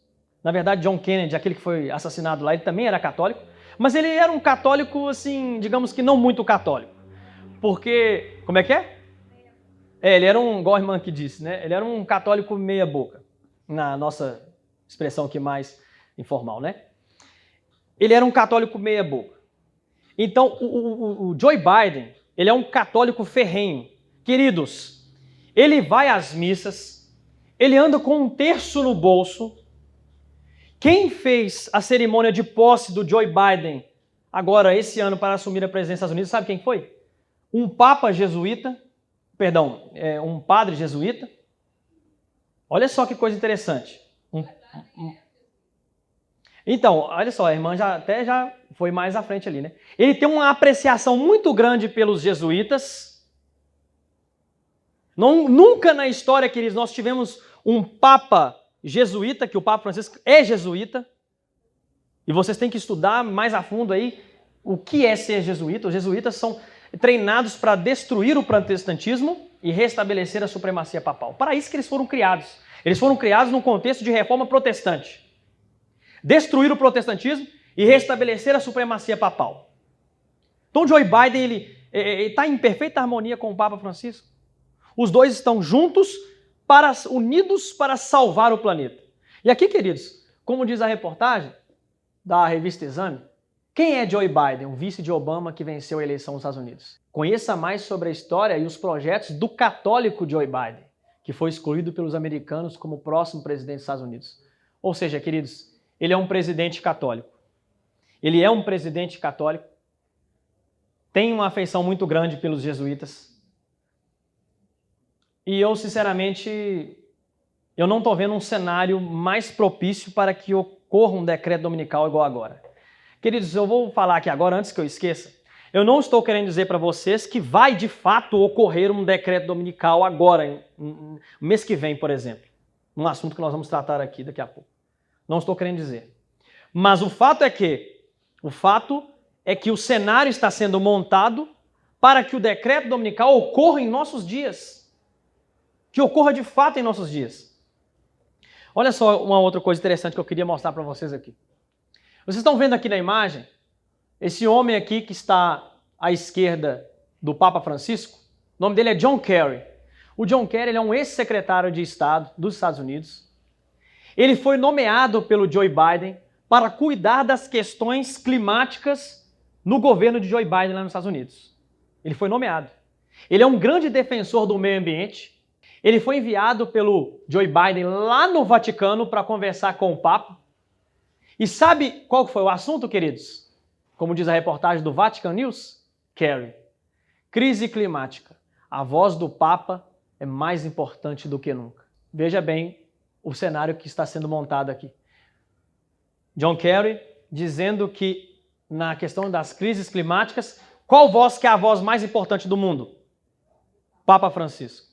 Na verdade, John Kennedy, aquele que foi assassinado lá, ele também era católico. Mas ele era um católico, assim, digamos que não muito católico. Porque, como é que é? Ele era um, igual a irmã que disse, né? Ele era um católico meia boca, na nossa expressão aqui mais informal, né? Ele era um católico meia boca. Então, o Joe Biden, ele é um católico ferrenho. Queridos, ele vai às missas, ele anda com um terço no bolso. Quem fez a cerimônia de posse do Joe Biden, agora esse ano, para assumir a presidência dos Estados Unidos, sabe quem foi? Um papa jesuíta, um padre jesuíta. Olha só que coisa interessante. Então, olha só, a irmã já foi mais à frente ali, né? Ele tem uma apreciação muito grande pelos jesuítas. Nunca na história, queridos, nós tivemos um papa jesuíta, que o Papa Francisco é jesuíta. E vocês têm que estudar mais a fundo aí o que é ser jesuíta. Os jesuítas são treinados para destruir o protestantismo e restabelecer a supremacia papal. Para isso que eles foram criados. Eles foram criados num contexto de reforma protestante. Destruir o protestantismo e restabelecer a supremacia papal. Então Joe Biden ele está em perfeita harmonia com o Papa Francisco. Os dois estão juntos, unidos para salvar o planeta. E aqui, queridos, como diz a reportagem da revista Exame, quem é Joe Biden, o vice de Obama que venceu a eleição nos Estados Unidos? Conheça mais sobre a história e os projetos do católico Joe Biden, que foi escolhido pelos americanos como o próximo presidente dos Estados Unidos. Ou seja, queridos, ele é um presidente católico. Ele é um presidente católico, tem uma afeição muito grande pelos jesuítas. E eu, sinceramente, eu não estou vendo um cenário mais propício para que ocorra um decreto dominical igual agora. Queridos, eu vou falar aqui agora, antes que eu esqueça, eu não estou querendo dizer para vocês que vai de fato ocorrer um decreto dominical agora, mês que vem, por exemplo. Um assunto que nós vamos tratar aqui daqui a pouco. Não estou querendo dizer. Mas o fato é que o cenário está sendo montado para que o decreto dominical ocorra em nossos dias. Que ocorra de fato em nossos dias. Olha só uma outra coisa interessante que eu queria mostrar para vocês aqui. Vocês estão vendo aqui na imagem esse homem aqui que está à esquerda do Papa Francisco? O nome dele é John Kerry. O John Kerry ele é um ex-secretário de Estado dos Estados Unidos. Ele foi nomeado pelo Joe Biden para cuidar das questões climáticas no governo de Joe Biden lá nos Estados Unidos. Ele foi nomeado. Ele é um grande defensor do meio ambiente. Ele foi enviado pelo Joe Biden lá no Vaticano para conversar com o Papa. E sabe qual foi o assunto, queridos? Como diz a reportagem do Vatican News, Kerry. Crise climática. A voz do Papa é mais importante do que nunca. Veja bem o cenário que está sendo montado aqui. John Kerry dizendo que na questão das crises climáticas, qual voz que é a voz mais importante do mundo? Papa Francisco.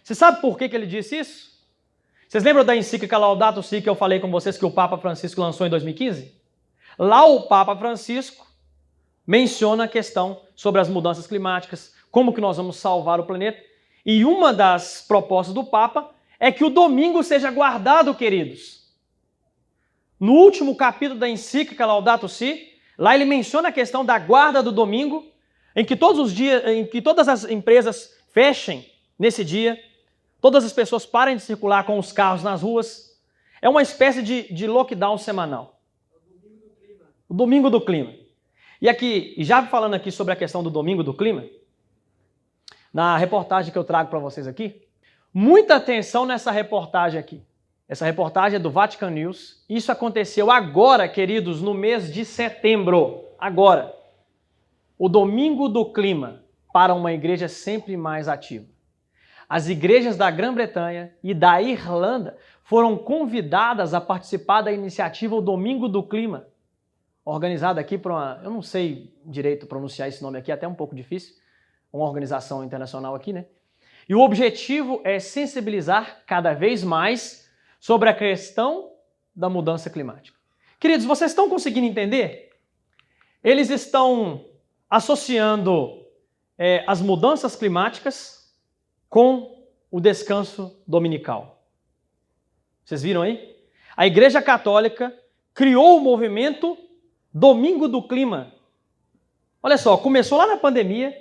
Você sabe por que ele disse isso? Vocês lembram da encíclica Laudato Si que eu falei com vocês que o Papa Francisco lançou em 2015? Lá o Papa Francisco menciona a questão sobre as mudanças climáticas, como que nós vamos salvar o planeta. E uma das propostas do Papa é que o domingo seja guardado, queridos. No último capítulo da encíclica Laudato Si, lá ele menciona a questão da guarda do domingo, em que todas as empresas fechem nesse dia, todas as pessoas parem de circular com os carros nas ruas. É uma espécie de lockdown semanal. O domingo do clima. E aqui, já falando aqui sobre a questão do domingo do clima, na reportagem que eu trago para vocês aqui, muita atenção nessa reportagem aqui. Essa reportagem é do Vatican News. Isso aconteceu agora, queridos, no mês de setembro. Agora. O domingo do clima para uma igreja sempre mais ativa. As igrejas da Grã-Bretanha e da Irlanda foram convidadas a participar da iniciativa O Domingo do Clima, organizada aqui por uma, eu não sei direito pronunciar esse nome aqui, é até um pouco difícil, uma organização internacional aqui, né? E o objetivo é sensibilizar cada vez mais sobre a questão da mudança climática. Queridos, vocês estão conseguindo entender? Eles estão associando as mudanças climáticas com o descanso dominical. Vocês viram aí? A Igreja Católica criou o movimento Domingo do Clima. Olha só, começou lá na pandemia,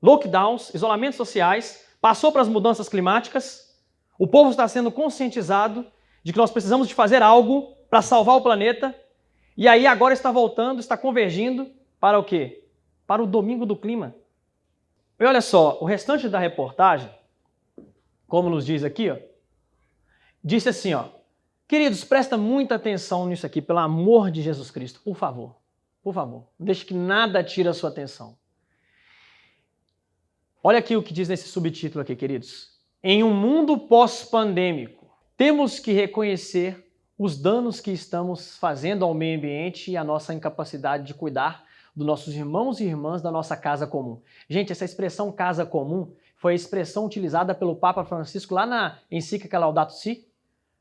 lockdowns, isolamentos sociais, passou para as mudanças climáticas, o povo está sendo conscientizado de que nós precisamos de fazer algo para salvar o planeta, e aí agora está voltando, está convergindo para o quê? Para o Domingo do Clima. E olha só, o restante da reportagem, como nos diz aqui, ó, disse assim, ó, queridos, presta muita atenção nisso aqui, pelo amor de Jesus Cristo, por favor, não deixe que nada tire a sua atenção. Olha aqui o que diz nesse subtítulo aqui, queridos. Em um mundo pós-pandêmico, temos que reconhecer os danos que estamos fazendo ao meio ambiente e a nossa incapacidade de cuidar dos nossos irmãos e irmãs da nossa casa comum. Gente, essa expressão casa comum foi a expressão utilizada pelo Papa Francisco lá na encíclica Laudato Si.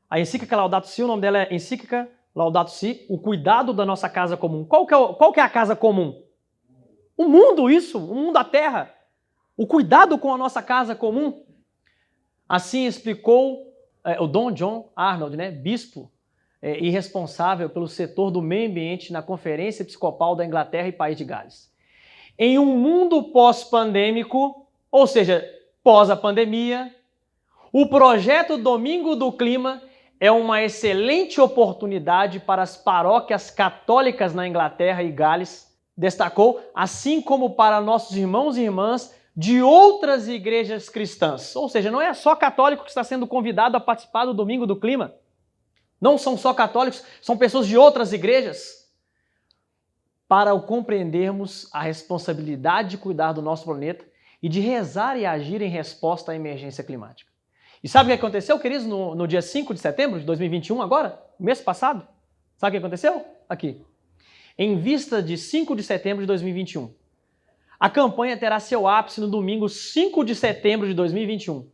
A encíclica Laudato Si, o nome dela é encíclica Laudato Si, o cuidado da nossa casa comum. Qual que é a casa comum? O mundo, isso, o mundo da terra. O cuidado com a nossa casa comum. Assim explicou o Dom John Arnold, né, bispo e responsável pelo setor do meio ambiente na Conferência Episcopal da Inglaterra e País de Gales. Em um mundo pós-pandêmico, ou seja, pós a pandemia, o projeto Domingo do Clima é uma excelente oportunidade para as paróquias católicas na Inglaterra e Gales, destacou, assim como para nossos irmãos e irmãs de outras igrejas cristãs. Ou seja, não é só católico que está sendo convidado a participar do Domingo do Clima. Não são só católicos, são pessoas de outras igrejas. Para compreendermos a responsabilidade de cuidar do nosso planeta e de rezar e agir em resposta à emergência climática. E sabe o que aconteceu, queridos, no dia 5 de setembro de 2021, agora, mês passado? Sabe o que aconteceu? Aqui. Em vista de 5 de setembro de 2021. A campanha terá seu ápice no domingo 5 de setembro de 2021,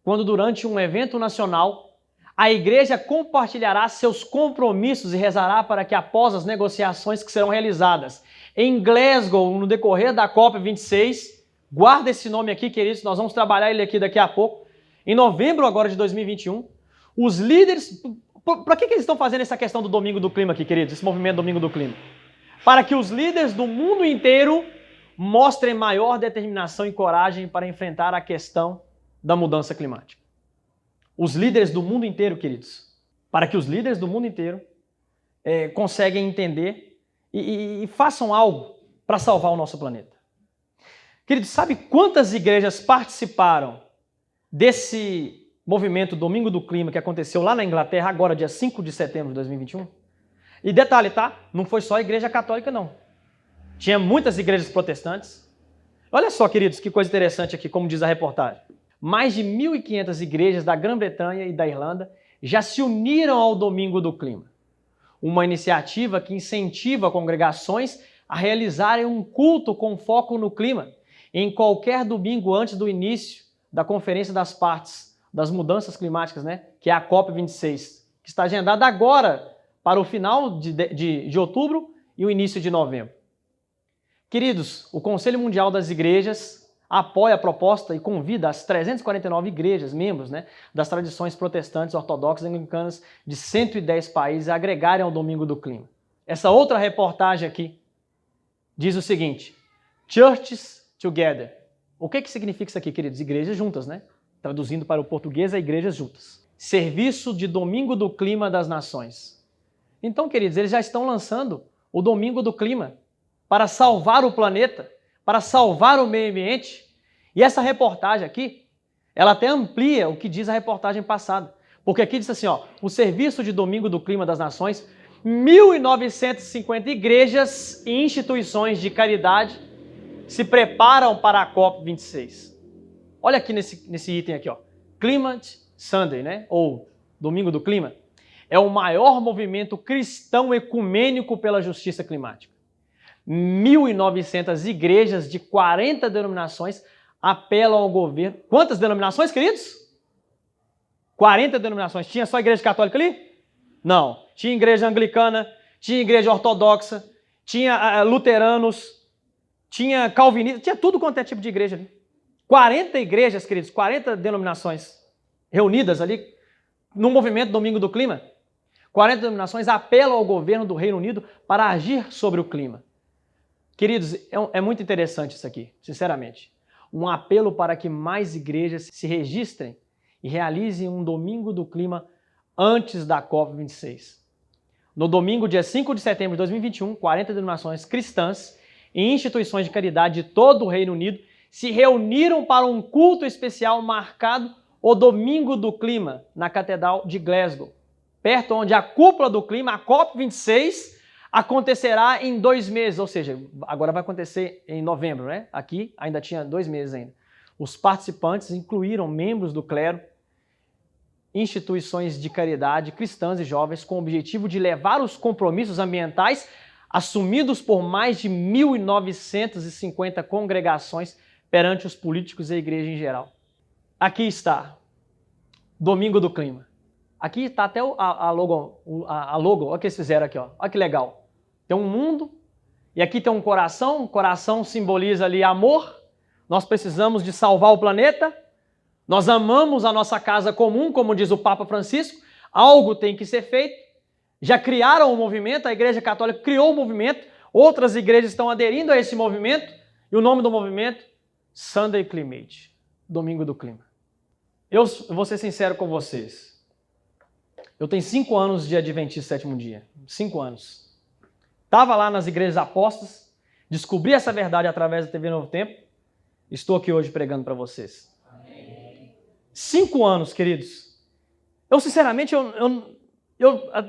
quando durante um evento nacional, a igreja compartilhará seus compromissos e rezará para que após as negociações que serão realizadas em Glasgow, no decorrer da COP26, guarda esse nome aqui, queridos, nós vamos trabalhar ele aqui daqui a pouco, em novembro agora de 2021, os líderes... Para que eles estão fazendo essa questão do Domingo do Clima aqui, queridos? Esse movimento Domingo do Clima? Para que os líderes do mundo inteiro mostrem maior determinação e coragem para enfrentar a questão da mudança climática. Os líderes do mundo inteiro, queridos, para que os líderes do mundo inteiro conseguem entender e façam algo para salvar o nosso planeta. Queridos, sabe quantas igrejas participaram desse movimento Domingo do Clima que aconteceu lá na Inglaterra, agora dia 5 de setembro de 2021? E detalhe, tá? Não foi só a igreja católica, não. Tinha muitas igrejas protestantes. Olha só, queridos, que coisa interessante aqui, como diz a reportagem. Mais de 1.500 igrejas da Grã-Bretanha e da Irlanda já se uniram ao Domingo do Clima. Uma iniciativa que incentiva congregações a realizarem um culto com foco no clima em qualquer domingo antes do início da Conferência das Partes das Mudanças Climáticas, né? Que é a COP26, que está agendada agora para o final de outubro e o início de novembro. Queridos, o Conselho Mundial das Igrejas apoia a proposta e convida as 349 igrejas, membros, né, das tradições protestantes, ortodoxas e anglicanas de 110 países a agregarem ao Domingo do Clima. Essa outra reportagem aqui diz o seguinte: Churches Together. O que significa isso aqui, queridos? Igrejas juntas, né? Traduzindo para o português, é igrejas juntas. Serviço de Domingo do Clima das Nações. Então, queridos, eles já estão lançando o Domingo do Clima para salvar o planeta, para salvar o meio ambiente. E essa reportagem aqui, ela até amplia o que diz a reportagem passada. Porque aqui diz assim, ó, o Serviço de Domingo do Clima das Nações, 1.950 igrejas e instituições de caridade se preparam para a COP26. Olha aqui nesse item aqui, ó, Climate Sunday, né? Ou Domingo do Clima. É o maior movimento cristão ecumênico pela justiça climática. 1.900 igrejas de 40 denominações apelam ao governo. Quantas denominações, queridos? 40 denominações. Tinha só a igreja católica ali? Não. Tinha igreja anglicana, tinha igreja ortodoxa, tinha luteranos, tinha calvinistas, tinha tudo quanto é tipo de igreja ali. 40 igrejas, queridos, 40 denominações reunidas ali no movimento Domingo do Clima. 40 denominações apelam ao governo do Reino Unido para agir sobre o clima. Queridos, é muito interessante isso aqui, sinceramente. Um apelo para que mais igrejas se registrem e realizem um Domingo do Clima antes da COP26. No domingo, dia 5 de setembro de 2021, 40 denominações cristãs e instituições de caridade de todo o Reino Unido se reuniram para um culto especial marcado o Domingo do Clima na Catedral de Glasgow, perto onde a cúpula do clima, a COP26, acontecerá em 2 meses, ou seja, agora vai acontecer em novembro, né? Aqui ainda tinha 2 meses ainda. Os participantes incluíram membros do clero, instituições de caridade, cristãs e jovens, com o objetivo de levar os compromissos ambientais assumidos por mais de 1.950 congregações perante os políticos e a igreja em geral. Aqui está, Domingo do Clima. Aqui está até a logo, olha o que eles fizeram aqui, ó. Olha que legal. Tem um mundo, e aqui tem um coração simboliza ali amor, nós precisamos de salvar o planeta, nós amamos a nossa casa comum, como diz o Papa Francisco, algo tem que ser feito. Já criaram um movimento, a Igreja Católica criou um movimento, outras igrejas estão aderindo a esse movimento, e o nome do movimento, Sunday Climate, Domingo do Clima. Eu vou ser sincero com vocês. Eu tenho 5 anos de Adventista Sétimo Dia. 5 anos. Estava lá nas igrejas apostas, descobri essa verdade através da TV Novo Tempo, estou aqui hoje pregando para vocês. 5 anos, queridos. Eu, sinceramente,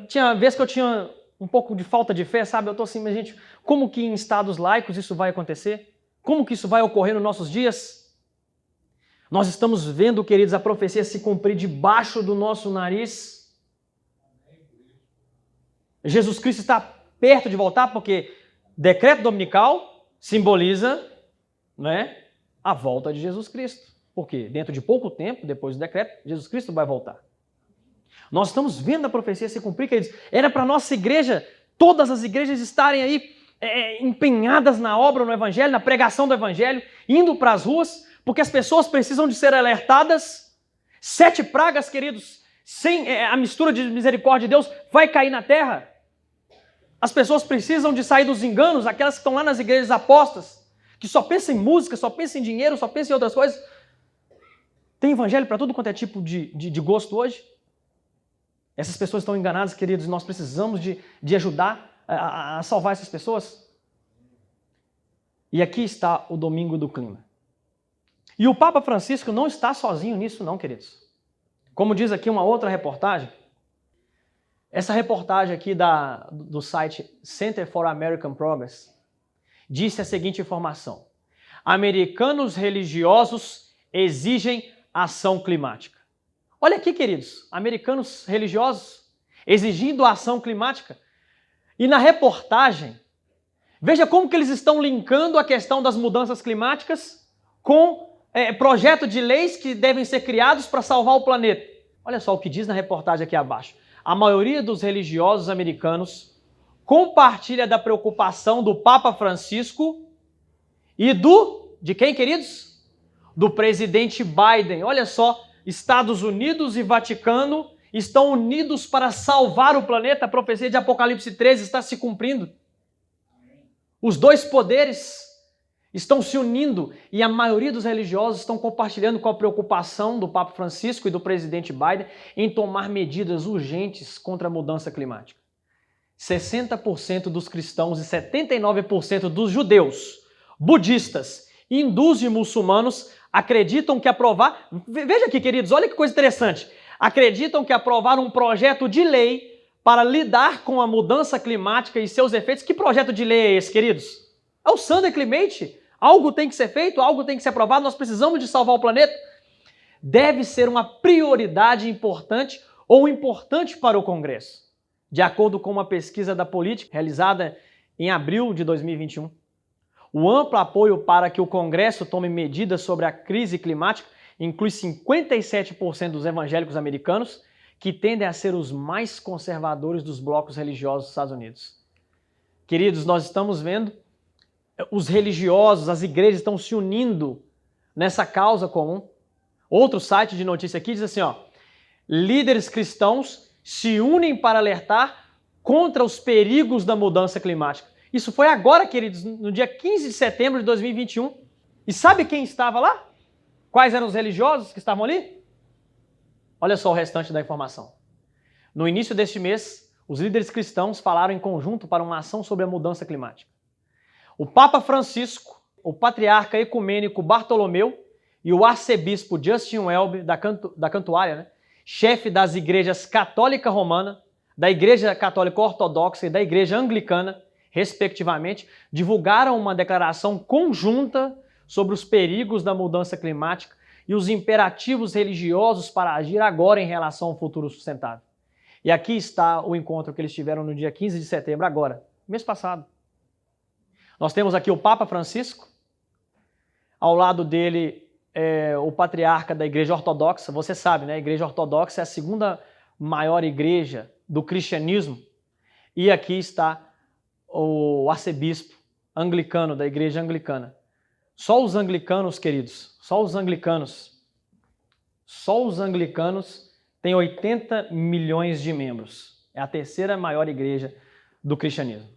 tinha vez que eu tinha um pouco de falta de fé, sabe? Eu estou assim, mas gente, como que em estados laicos isso vai acontecer? Como que isso vai ocorrer nos nossos dias? Nós estamos vendo, queridos, a profecia se cumprir debaixo do nosso nariz. Jesus Cristo está perto de voltar, porque decreto dominical simboliza, né, a volta de Jesus Cristo. Porque dentro de pouco tempo, depois do decreto, Jesus Cristo vai voltar. Nós estamos vendo a profecia se cumprir, queridos. Era para a nossa igreja, todas as igrejas estarem aí empenhadas na obra, no Evangelho, na pregação do Evangelho, indo para as ruas, porque as pessoas precisam de ser alertadas. 7 pragas, queridos, sem a mistura de misericórdia de Deus, vai cair na terra. As pessoas precisam de sair dos enganos, aquelas que estão lá nas igrejas apostas, que só pensam em música, só pensam em dinheiro, só pensam em outras coisas. Tem evangelho para tudo quanto é tipo de gosto hoje. Essas pessoas estão enganadas, queridos, e nós precisamos de ajudar a salvar essas pessoas. E aqui está o Domingo do Clima. E o Papa Francisco não está sozinho nisso não, queridos. Como diz aqui uma outra reportagem, essa reportagem aqui do site Center for American Progress disse a seguinte informação: americanos religiosos exigem ação climática. Olha aqui, queridos, americanos religiosos exigindo ação climática. E na reportagem, veja como que eles estão linkando a questão das mudanças climáticas com projeto de leis que devem ser criados para salvar o planeta. Olha só o que diz na reportagem aqui abaixo. A maioria dos religiosos americanos compartilha da preocupação do Papa Francisco e de quem, queridos? Do presidente Biden. Olha só, Estados Unidos e Vaticano estão unidos para salvar o planeta. A profecia de Apocalipse 13 está se cumprindo. Os dois poderes estão se unindo e a maioria dos religiosos estão compartilhando com a preocupação do Papa Francisco e do presidente Biden em tomar medidas urgentes contra a mudança climática. 60% dos cristãos e 79% dos judeus, budistas, hindus e muçulmanos acreditam que aprovar... Veja aqui, queridos, olha que coisa interessante. Acreditam que aprovar um projeto de lei para lidar com a mudança climática e seus efeitos. Que projeto de lei é esse, queridos? É o Sunday Climate. Algo tem que ser feito, algo tem que ser aprovado, nós precisamos de salvar o planeta. Deve ser uma prioridade importante ou importante para o Congresso, de acordo com uma pesquisa da Política realizada em abril de 2021. O amplo apoio para que o Congresso tome medidas sobre a crise climática inclui 57% dos evangélicos americanos, que tendem a ser os mais conservadores dos blocos religiosos dos Estados Unidos. Queridos, nós estamos vendo os religiosos, as igrejas estão se unindo nessa causa comum. Outro site de notícia aqui diz assim, ó, líderes cristãos se unem para alertar contra os perigos da mudança climática. Isso foi agora, queridos, no dia 15 de setembro de 2021. E sabe quem estava lá? Quais eram os religiosos que estavam ali? Olha só o restante da informação. No início deste mês, os líderes cristãos falaram em conjunto para uma ação sobre a mudança climática. O Papa Francisco, o patriarca ecumênico Bartolomeu e o arcebispo Justin Welby, da Cantuária, né? Chefe das igrejas católica romana, da igreja católica ortodoxa e da igreja anglicana, respectivamente, divulgaram uma declaração conjunta sobre os perigos da mudança climática e os imperativos religiosos para agir agora em relação ao futuro sustentável. E aqui está o encontro que eles tiveram no dia 15 de setembro, agora, mês passado. Nós temos aqui o Papa Francisco, ao lado dele o patriarca da Igreja Ortodoxa. Você sabe, né? A Igreja Ortodoxa é a segunda maior igreja do cristianismo. E aqui está o arcebispo anglicano da Igreja Anglicana. Só os anglicanos, queridos, só os anglicanos têm 80 milhões de membros. É a terceira maior igreja do cristianismo.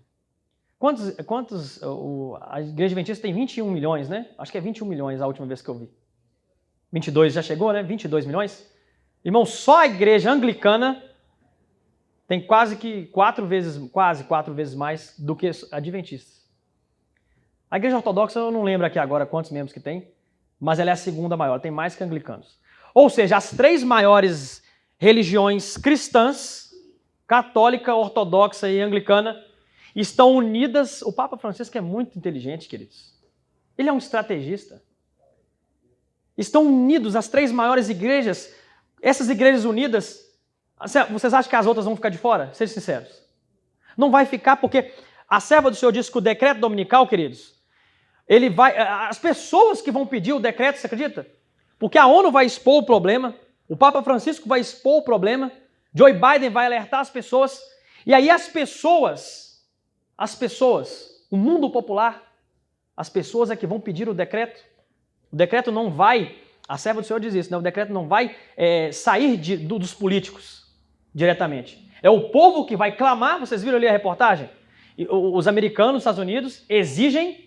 A Igreja Adventista tem 21 milhões, né? Acho que é 21 milhões a última vez que eu vi. 22 já chegou, né? 22 milhões? Irmão, só a Igreja Anglicana tem quase 4 vezes mais do que adventistas. A Igreja Ortodoxa, eu não lembro aqui agora quantos membros que tem, mas ela é a segunda maior, tem mais que anglicanos. Ou seja, as 3 maiores religiões cristãs, católica, ortodoxa e anglicana, estão unidas. O Papa Francisco é muito inteligente, queridos. Ele é um estrategista. Estão unidos as 3 maiores igrejas. Essas igrejas unidas, vocês acham que as outras vão ficar de fora? Sejam sinceros. Não vai ficar, porque a serva do Senhor disse que o decreto dominical, queridos, as pessoas que vão pedir o decreto, você acredita? Porque a ONU vai expor o problema, o Papa Francisco vai expor o problema, Joe Biden vai alertar as pessoas, e aí as pessoas, o mundo popular, as pessoas é que vão pedir o decreto. O decreto não vai, a serva do Senhor diz isso, né? O decreto não vai sair dos políticos diretamente. É o povo que vai clamar. Vocês viram ali a reportagem? Os americanos, Estados Unidos, exigem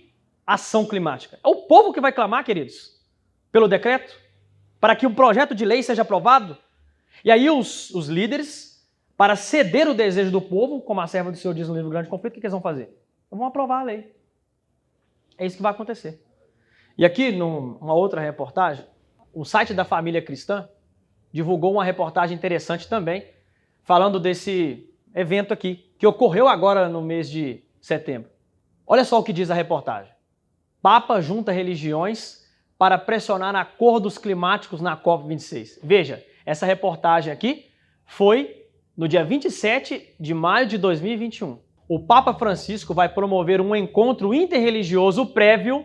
ação climática. É o povo que vai clamar, queridos, pelo decreto, para que um projeto de lei seja aprovado. E aí os líderes, para ceder o desejo do povo, como a serva do Senhor diz no livro Grande Conflito, o que eles vão fazer? Vão aprovar a lei. É isso que vai acontecer. E aqui, numa outra reportagem, o site da Família Cristã divulgou uma reportagem interessante também, falando desse evento aqui, que ocorreu agora no mês de setembro. Olha só o que diz a reportagem. Papa junta religiões para pressionar acordos climáticos na COP26. Veja, essa reportagem aqui foi no dia 27 de maio de 2021. O Papa Francisco vai promover um encontro interreligioso prévio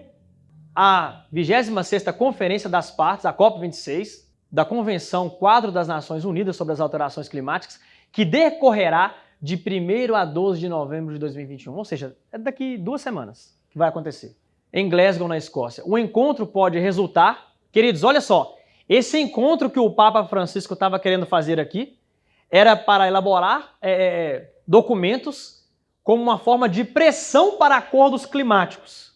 à 26ª Conferência das Partes, a COP26, da Convenção Quadro das Nações Unidas sobre as Alterações Climáticas, que decorrerá de 1º a 12 de novembro de 2021, ou seja, é daqui 2 semanas que vai acontecer, em Glasgow, na Escócia. O encontro pode resultar, queridos, olha só, esse encontro que o Papa Francisco estava querendo fazer aqui era para elaborar documentos como uma forma de pressão para acordos climáticos.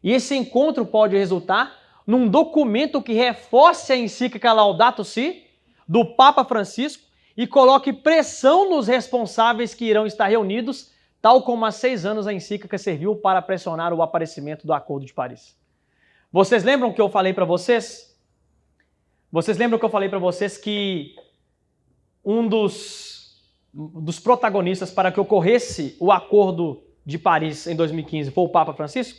E esse encontro pode resultar num documento que reforce a encíclica Laudato Si do Papa Francisco e coloque pressão nos responsáveis que irão estar reunidos, tal como há 6 anos a encíclica serviu para pressionar o aparecimento do Acordo de Paris. Vocês lembram que eu falei para vocês? Vocês lembram que eu falei para vocês que um dos protagonistas para que ocorresse o Acordo de Paris em 2015 foi o Papa Francisco?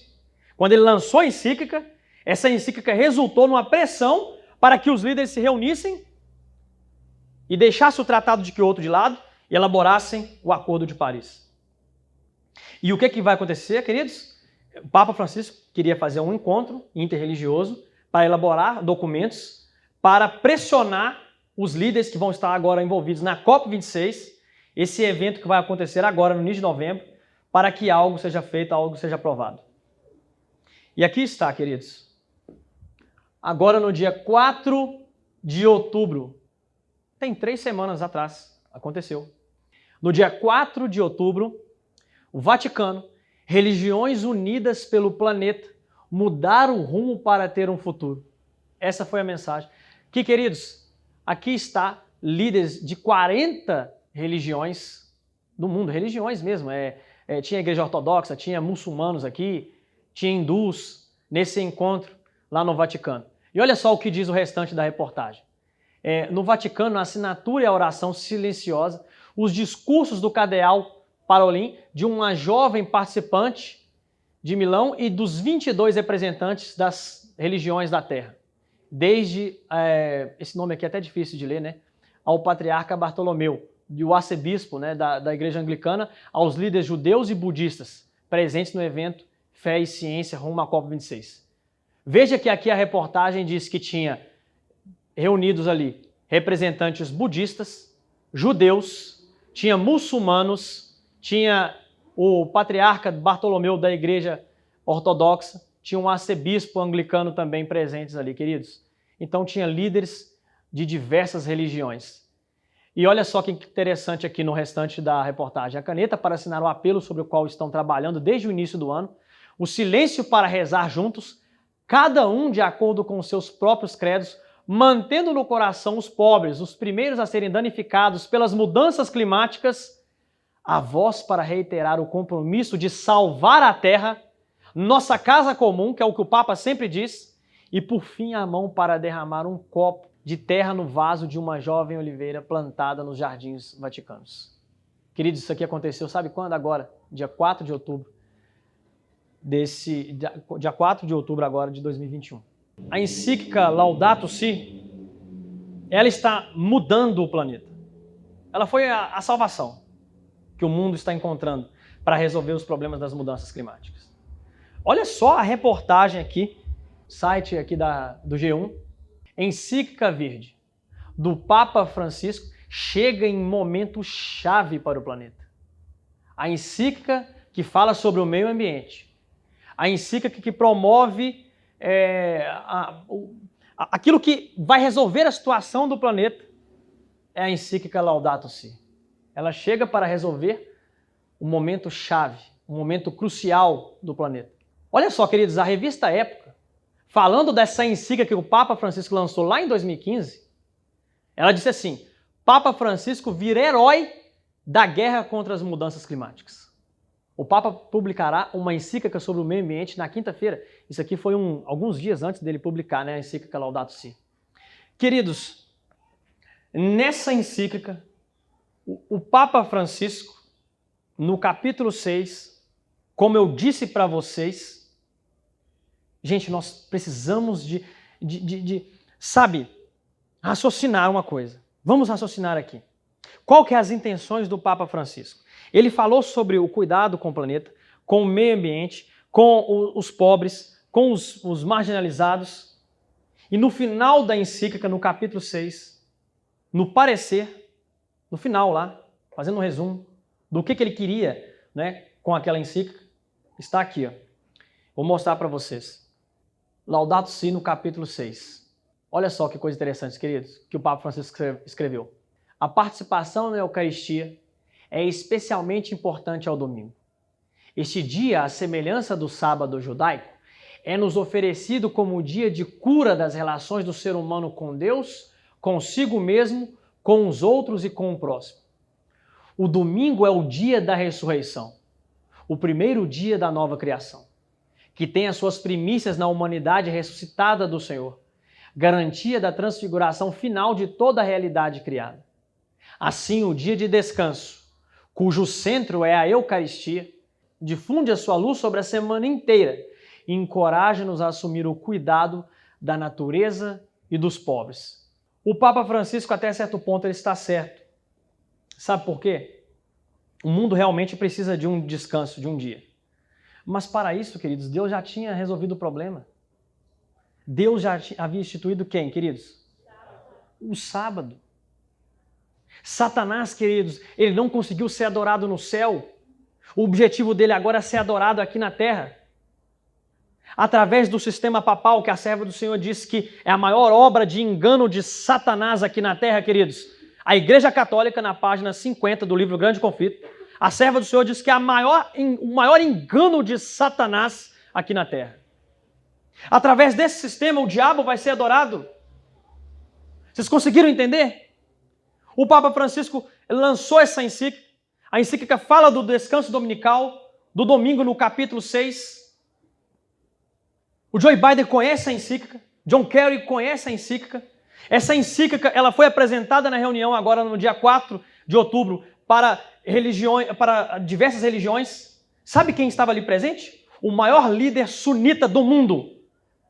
Quando ele lançou a encíclica, essa encíclica resultou numa pressão para que os líderes se reunissem e deixassem o Tratado de Kyoto de lado e elaborassem o Acordo de Paris. E o que vai acontecer, queridos? O Papa Francisco queria fazer um encontro interreligioso para elaborar documentos para pressionar os líderes que vão estar agora envolvidos na COP26, esse evento que vai acontecer agora no início de novembro, para que algo seja feito, algo seja aprovado. E aqui está, queridos. Agora no dia 4 de outubro, tem 3 semanas atrás, aconteceu. No dia 4 de outubro, o Vaticano, religiões unidas pelo planeta, mudaram o rumo para ter um futuro. Essa foi a mensagem. Que, queridos, aqui está líderes de 40 religiões do mundo, religiões mesmo. Tinha a igreja ortodoxa, tinha muçulmanos aqui, tinha hindus nesse encontro lá no Vaticano. E olha só o que diz o restante da reportagem. No Vaticano, a assinatura e a oração silenciosa, os discursos do cardeal Parolin, de uma jovem participante de Milão e dos 22 representantes das religiões da Terra. Desde, esse nome aqui é até difícil de ler, né? Ao patriarca Bartolomeu, e o arcebispo, né, da igreja anglicana, aos líderes judeus e budistas presentes no evento Fé e Ciência rumo à COP26. Veja que aqui a reportagem diz que tinha reunidos ali representantes budistas, judeus, tinha muçulmanos, tinha o patriarca Bartolomeu da igreja ortodoxa, tinha um arcebispo anglicano também presentes ali, queridos. Então tinha líderes de diversas religiões. E olha só que interessante aqui no restante da reportagem. A caneta para assinar o apelo sobre o qual estão trabalhando desde o início do ano, o silêncio para rezar juntos, cada um de acordo com os seus próprios credos, mantendo no coração os pobres, os primeiros a serem danificados pelas mudanças climáticas, a voz para reiterar o compromisso de salvar a terra, nossa casa comum, que é o que o Papa sempre diz, e por fim a mão para derramar um copo de terra no vaso de uma jovem oliveira plantada nos jardins vaticanos. Queridos, isso aqui aconteceu, sabe quando? Agora, dia 4 de outubro. Dia 4 de outubro agora de 2021. A encíclica Laudato Si, ela está mudando o planeta. Ela foi a salvação que o mundo está encontrando para resolver os problemas das mudanças climáticas. Olha só a reportagem aqui, site aqui do G1, Encíclica Verde, do Papa Francisco, chega em momento chave para o planeta. A encíclica que fala sobre o meio ambiente, a encíclica que promove aquilo que vai resolver a situação do planeta, é a encíclica Laudato Si. Ela chega para resolver um momento chave, um momento crucial do planeta. Olha só, queridos, a revista Época, falando dessa encíclica que o Papa Francisco lançou lá em 2015, ela disse assim: Papa Francisco vira herói da guerra contra as mudanças climáticas. O Papa publicará uma encíclica sobre o meio ambiente na quinta-feira. Isso aqui foi alguns dias antes dele publicar, né, a encíclica Laudato Si. Queridos, nessa encíclica, o Papa Francisco, no capítulo 6, como eu disse para vocês, gente, nós precisamos sabe, raciocinar uma coisa. Vamos raciocinar aqui. Qual que é as intenções do Papa Francisco? Ele falou sobre o cuidado com o planeta, com o meio ambiente, com os pobres, com os marginalizados. E no final da encíclica, no capítulo 6, no parecer, no final lá, fazendo um resumo do que ele queria, né, com aquela encíclica, está aqui. Ó. Vou mostrar para vocês. Laudato Si no capítulo 6. Olha só que coisa interessante, queridos, que o Papa Francisco escreveu. A participação na Eucaristia é especialmente importante ao domingo. Este dia, à semelhança do sábado judaico, é nos oferecido como o dia de cura das relações do ser humano com Deus, consigo mesmo, com os outros e com o próximo. O domingo é o dia da ressurreição, o primeiro dia da nova criação, que tem as suas primícias na humanidade ressuscitada do Senhor, garantia da transfiguração final de toda a realidade criada. Assim, o dia de descanso, cujo centro é a Eucaristia, difunde a sua luz sobre a semana inteira e encoraja-nos a assumir o cuidado da natureza e dos pobres. O Papa Francisco, até certo ponto, ele está certo. Sabe por quê? O mundo realmente precisa de um descanso, de um dia. Mas para isso, queridos, Deus já tinha resolvido o problema. Deus já havia instituído quem, queridos? O sábado. Satanás, queridos, ele não conseguiu ser adorado no céu. O objetivo dele agora é ser adorado aqui na terra. Através do sistema papal, que a serva do Senhor disse que é a maior obra de engano de Satanás aqui na terra, queridos. A Igreja Católica, na página 50 do livro Grande Conflito, a serva do Senhor diz que é o maior engano de Satanás aqui na terra. Através desse sistema, o diabo vai ser adorado. Vocês conseguiram entender? O Papa Francisco lançou essa encíclica. A encíclica fala do descanso dominical, do domingo no capítulo 6. O Joe Biden conhece a encíclica, John Kerry conhece a encíclica. Essa encíclica ela foi apresentada na reunião agora no dia 4 de outubro para diversas religiões. Sabe quem estava ali presente? O maior líder sunita do mundo,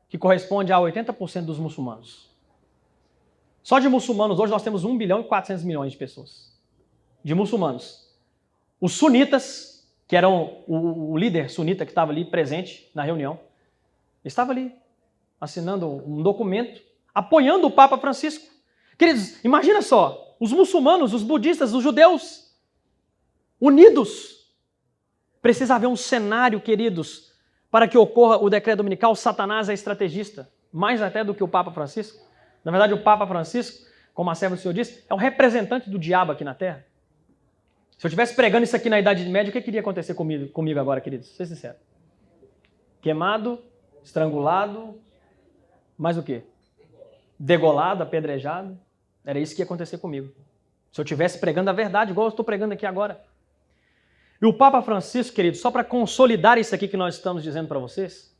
que corresponde a 80% dos muçulmanos. Só de muçulmanos, hoje nós temos 1 bilhão e 400 milhões de pessoas. De muçulmanos. Os sunitas, que eram o líder sunita que estava ali presente na reunião, estava ali assinando um documento, apoiando o Papa Francisco. Queridos, imagina só, os muçulmanos, os budistas, os judeus, unidos. Precisa haver um cenário, queridos, para que ocorra o decreto dominical. Satanás é estrategista, mais até do que o Papa Francisco. Na verdade, o Papa Francisco, como a serva do Senhor disse, é um representante do diabo aqui na Terra. Se eu estivesse pregando isso aqui na Idade Média, o que iria acontecer comigo agora, queridos? Ser sincero. Queimado, estrangulado, mais o quê? Degolado, apedrejado. Era isso que ia acontecer comigo. Se eu estivesse pregando a verdade, igual eu estou pregando aqui agora. E o Papa Francisco, queridos, só para consolidar isso aqui que nós estamos dizendo para vocês,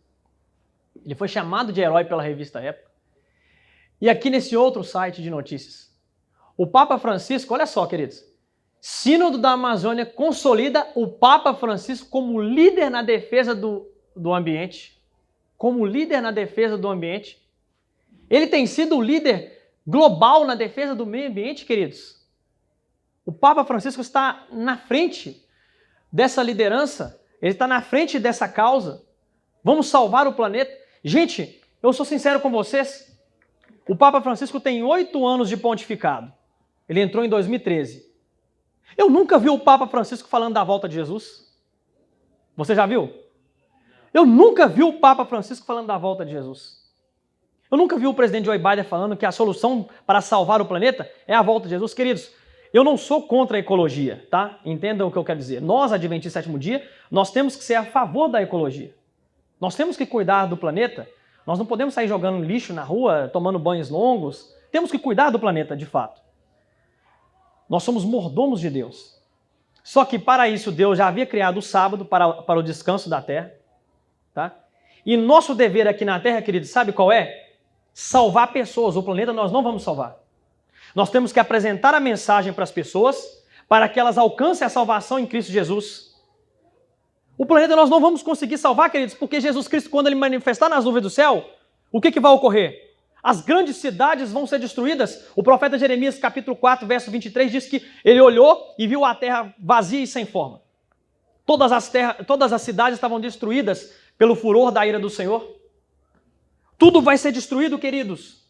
ele foi chamado de herói pela revista Época. E aqui nesse outro site de notícias, o Papa Francisco, olha só, queridos, Sínodo da Amazônia consolida o Papa Francisco como líder na defesa do ambiente. Como líder na defesa do ambiente. Ele tem sido o líder global na defesa do meio ambiente, queridos. O Papa Francisco está na frente dessa liderança, ele está na frente dessa causa. Vamos salvar o planeta. Gente, eu sou sincero com vocês, o Papa Francisco tem 8 anos de pontificado. Ele entrou em 2013. Eu nunca vi o Papa Francisco falando da volta de Jesus. Você já viu? Eu nunca vi o Papa Francisco falando da volta de Jesus. Eu nunca vi o presidente Joe Biden falando que a solução para salvar o planeta é a volta de Jesus. Queridos, eu não sou contra a ecologia, tá? Entendam o que eu quero dizer. Nós, Adventistas do Sétimo Dia, nós temos que ser a favor da ecologia. Nós temos que cuidar do planeta. Nós não podemos sair jogando lixo na rua, tomando banhos longos. Temos que cuidar do planeta, de fato. Nós somos mordomos de Deus. Só que para isso Deus já havia criado o sábado para o descanso da terra. Tá? E nosso dever aqui na terra, queridos, sabe qual é? Salvar pessoas. O planeta nós não vamos salvar. Nós temos que apresentar a mensagem para as pessoas para que elas alcancem a salvação em Cristo Jesus. O planeta nós não vamos conseguir salvar, queridos, porque Jesus Cristo, quando ele manifestar nas nuvens do céu, o que vai ocorrer? As grandes cidades vão ser destruídas. O profeta Jeremias, capítulo 4, verso 23, diz que ele olhou e viu a terra vazia e sem forma. Todas as cidades estavam destruídas pelo furor da ira do Senhor. Tudo vai ser destruído, queridos.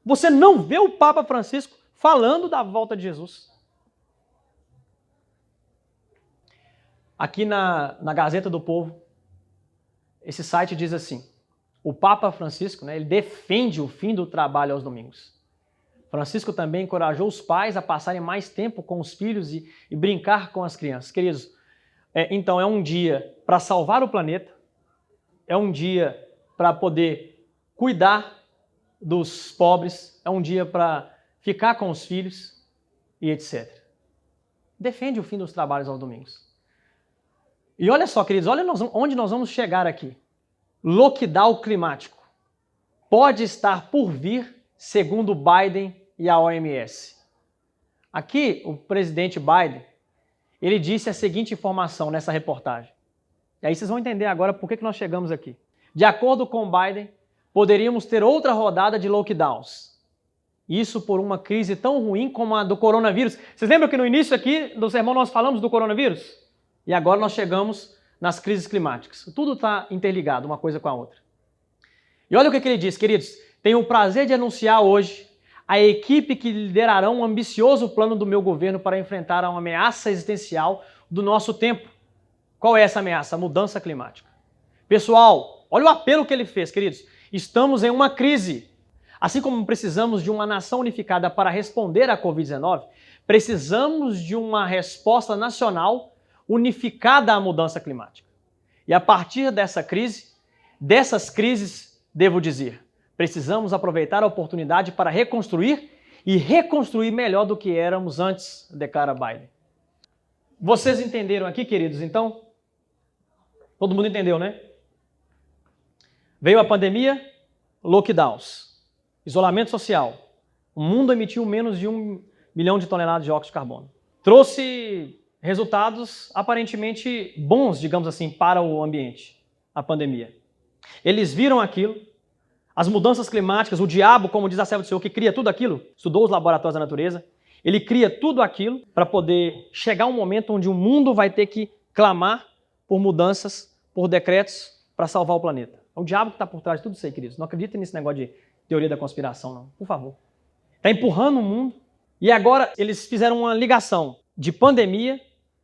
Você não vê o Papa Francisco falando da volta de Jesus. Aqui na Gazeta do Povo, esse site diz assim: o Papa Francisco, ele defende o fim do trabalho aos domingos. Francisco também encorajou os pais a passarem mais tempo com os filhos e brincar com as crianças. Queridos, então é um dia para salvar o planeta, é um dia para poder cuidar dos pobres, é um dia para ficar com os filhos, e etc. Defende o fim dos trabalhos aos domingos. E olha só, queridos, olha onde nós vamos chegar aqui. Lockdown climático pode estar por vir, segundo Biden e a OMS. Aqui, o presidente Biden, ele disse a seguinte informação nessa reportagem. E aí vocês vão entender agora por que nós chegamos aqui. De acordo com Biden, poderíamos ter outra rodada de lockdowns. Isso por uma crise tão ruim como a do coronavírus. Vocês lembram que no início aqui do sermão nós falamos do coronavírus? E agora nós chegamos nas crises climáticas. Tudo está interligado, uma coisa com a outra. E olha o que ele diz, queridos. Tenho o prazer de anunciar hoje a equipe que liderará um ambicioso plano do meu governo para enfrentar uma ameaça existencial do nosso tempo. Qual é essa ameaça? A mudança climática. Pessoal, olha o apelo que ele fez, queridos. Estamos em uma crise. Assim como precisamos de uma nação unificada para responder à Covid-19, precisamos de uma resposta nacional unificada à mudança climática. E a partir dessas crises, devo dizer, precisamos aproveitar a oportunidade para reconstruir e reconstruir melhor do que éramos antes, declara Biden. Vocês entenderam aqui, queridos, então? Todo mundo entendeu, né? Veio a pandemia, lockdowns, isolamento social. O mundo emitiu menos de 1 milhão de toneladas de óxido de carbono. Trouxe resultados aparentemente bons, digamos assim, para o ambiente, a pandemia. Eles viram aquilo, as mudanças climáticas, o diabo, como diz a serva do Senhor, que cria tudo aquilo, estudou os laboratórios da natureza, ele cria tudo aquilo para poder chegar um momento onde o mundo vai ter que clamar por mudanças, por decretos, para salvar o planeta. É o diabo que está por trás de tudo isso aí, queridos. Não acreditem nesse negócio de teoria da conspiração, não. Por favor. Está empurrando o mundo. E agora eles fizeram uma ligação de pandemia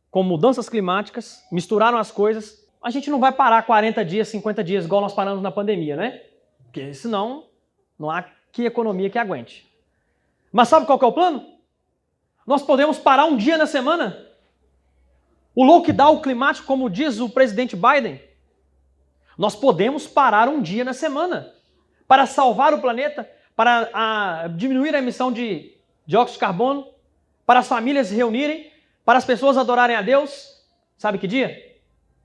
com mudanças climáticas, misturaram as coisas. A gente não vai parar 40 dias, 50 dias, igual nós paramos na pandemia, né? Porque senão não há que economia que aguente. Mas sabe qual que é o plano? Nós podemos parar um dia na semana. O lockdown climático, como diz o presidente Biden, nós podemos parar um dia na semana para salvar o planeta, para diminuir a emissão de dióxido de carbono, para as famílias se reunirem, para as pessoas adorarem a Deus. Sabe que dia?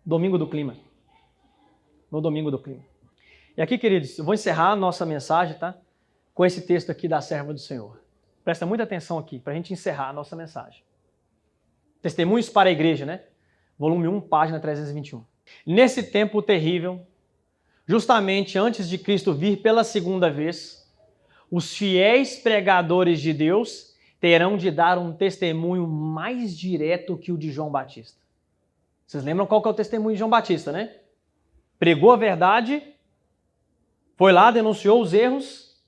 Domingo do clima. No domingo do clima. E aqui, queridos, eu vou encerrar a nossa mensagem, tá? Com esse texto aqui da serva do Senhor. Presta muita atenção aqui, para a gente encerrar a nossa mensagem. Testemunhos para a Igreja, né? Volume 1, página 321. Nesse tempo terrível, justamente antes de Cristo vir pela segunda vez, os fiéis pregadores de Deus terão de dar um testemunho mais direto que o de João Batista. Vocês lembram qual que é o testemunho de João Batista, né? Pregou a verdade, foi lá, denunciou os erros,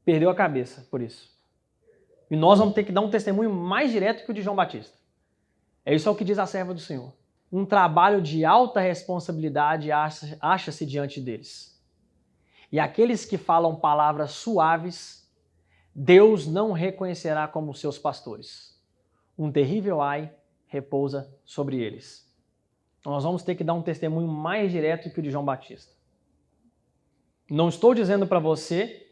perdeu a cabeça por isso. E nós vamos ter que dar um testemunho mais direto que o de João Batista. É isso que diz a serva do Senhor. Um trabalho de alta responsabilidade acha-se diante deles. E aqueles que falam palavras suaves, Deus não reconhecerá como seus pastores. Um terrível ai repousa sobre eles. Nós vamos ter que dar um testemunho mais direto que o de João Batista. Não estou dizendo para você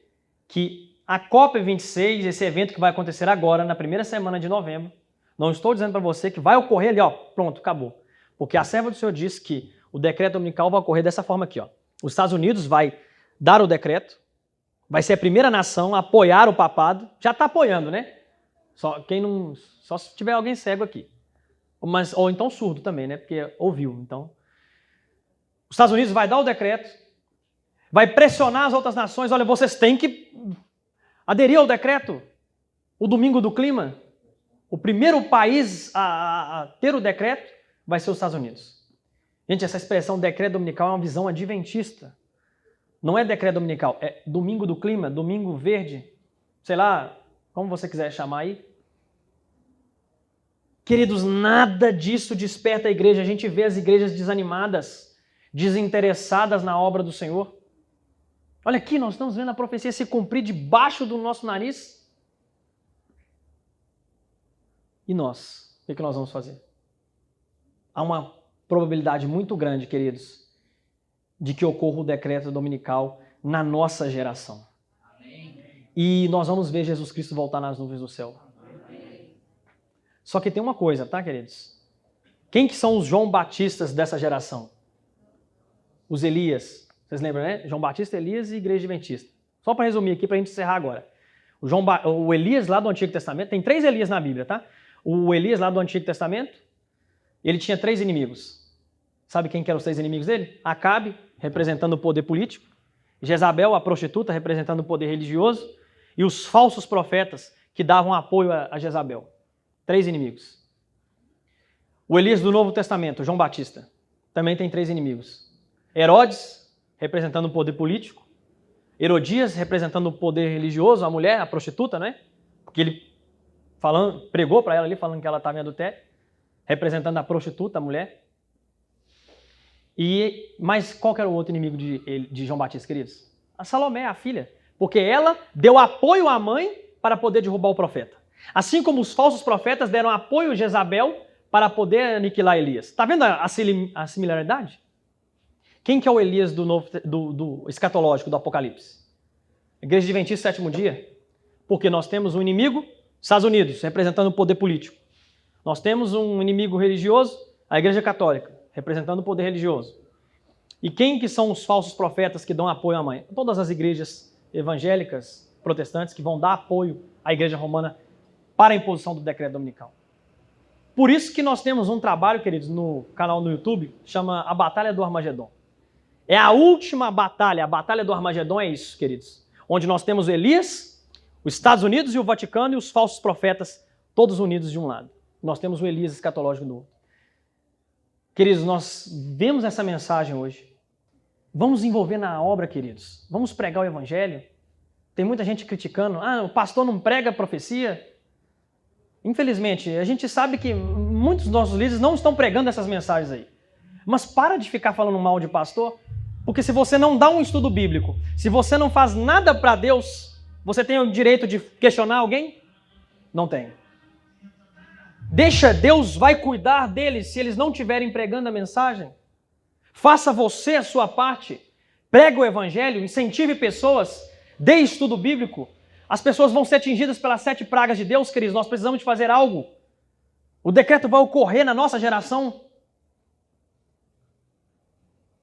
que a COP26, esse evento que vai acontecer agora, na primeira semana de novembro, não estou dizendo para você que vai ocorrer ali, ó, pronto, acabou. Porque a serva do Senhor diz que o decreto dominical vai ocorrer dessa forma aqui, ó. Os Estados Unidos vai dar o decreto, vai ser a primeira nação a apoiar o papado, já está apoiando, né? Só se tiver alguém cego aqui. Ou então surdo também, né? Porque ouviu, então. Os Estados Unidos vai dar o decreto, vai pressionar as outras nações, olha, vocês têm que aderir ao decreto. O domingo do clima, o primeiro país a ter o decreto vai ser os Estados Unidos. Gente, essa expressão decreto dominical é uma visão adventista. Não é decreto dominical, é domingo do clima, domingo verde, sei lá, como você quiser chamar aí. Queridos, nada disso desperta a igreja. A gente vê as igrejas desanimadas, desinteressadas na obra do Senhor. Olha aqui, nós estamos vendo a profecia se cumprir debaixo do nosso nariz. E nós? O que nós vamos fazer? Há uma probabilidade muito grande, queridos, de que ocorra o decreto dominical na nossa geração. Amém. E nós vamos ver Jesus Cristo voltar nas nuvens do céu. Amém. Só que tem uma coisa, tá, queridos? Quem que são os João Batistas dessa geração? Os Elias. Vocês lembram, né? João Batista, Elias e Igreja Adventista. Só para resumir aqui, para a gente encerrar agora. O Elias lá do Antigo Testamento, tem 3 Elias na Bíblia, tá? O Elias lá do Antigo Testamento, ele tinha 3 inimigos. Sabe quem que eram os 3 inimigos dele? Acabe, representando o poder político. Jezabel, a prostituta, representando o poder religioso. E os falsos profetas, que davam apoio a Jezabel. 3 inimigos. O Elias do Novo Testamento, João Batista, também tem 3 inimigos. Herodes, representando o poder político. Herodias, representando o poder religioso, a mulher, a prostituta, né? Porque ele pregou para ela ali, falando que ela estava em adultério. Representando a prostituta, a mulher. Mas qual que era o outro inimigo de João Batista, queridos? A Salomé, a filha. Porque ela deu apoio à mãe para poder derrubar o profeta. Assim como os falsos profetas deram apoio a Jezabel para poder aniquilar Elias. Está vendo a similaridade? Quem que é o Elias do escatológico, do Apocalipse? Igreja Adventista, 7º dia. Porque nós temos um inimigo, Estados Unidos, representando o poder político. Nós temos um inimigo religioso, a Igreja Católica, representando o poder religioso. E quem que são os falsos profetas que dão apoio à mãe? Todas as igrejas evangélicas, protestantes, que vão dar apoio à Igreja Romana para a imposição do decreto dominical. Por isso que nós temos um trabalho, queridos, no canal no YouTube, chama A Batalha do Armagedon. É a última batalha, a Batalha do Armagedon é isso, queridos. Onde nós temos Elias, os Estados Unidos e o Vaticano e os falsos profetas, todos unidos de um lado. Nós temos o Elias escatológico do outro. Queridos, nós vemos essa mensagem hoje. Vamos envolver na obra, queridos. Vamos pregar o Evangelho. Tem muita gente criticando. O pastor não prega a profecia. Infelizmente, a gente sabe que muitos dos nossos líderes não estão pregando essas mensagens aí. Mas para de ficar falando mal de pastor, porque se você não dá um estudo bíblico, se você não faz nada para Deus, você tem o direito de questionar alguém? Não tem. Deixa, Deus vai cuidar deles se eles não estiverem pregando a mensagem. Faça você a sua parte. Pregue o Evangelho, incentive pessoas, dê estudo bíblico. As pessoas vão ser atingidas pelas 7 pragas de Deus, queridos. Nós precisamos de fazer algo. O decreto vai ocorrer na nossa geração.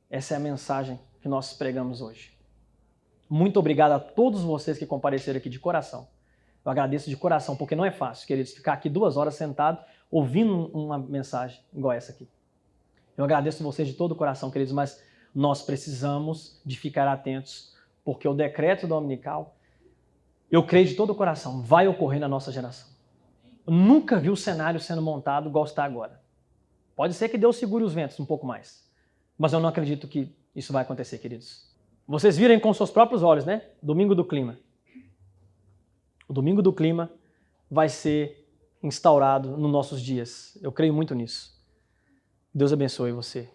Essa é a mensagem que nós pregamos hoje. Muito obrigado a todos vocês que compareceram aqui de coração. Eu agradeço de coração, porque não é fácil, queridos, ficar aqui 2 horas sentado ouvindo uma mensagem igual essa aqui. Eu agradeço vocês de todo o coração, queridos, mas nós precisamos de ficar atentos, porque o decreto dominical, eu creio de todo o coração, vai ocorrer na nossa geração. Eu nunca vi o cenário sendo montado igual está agora. Pode ser que Deus segure os ventos um pouco mais, mas eu não acredito que isso vai acontecer, queridos. Vocês viram com seus próprios olhos, né? Domingo do Clima. O Domingo do Clima vai ser instaurado nos nossos dias. Eu creio muito nisso. Deus abençoe você.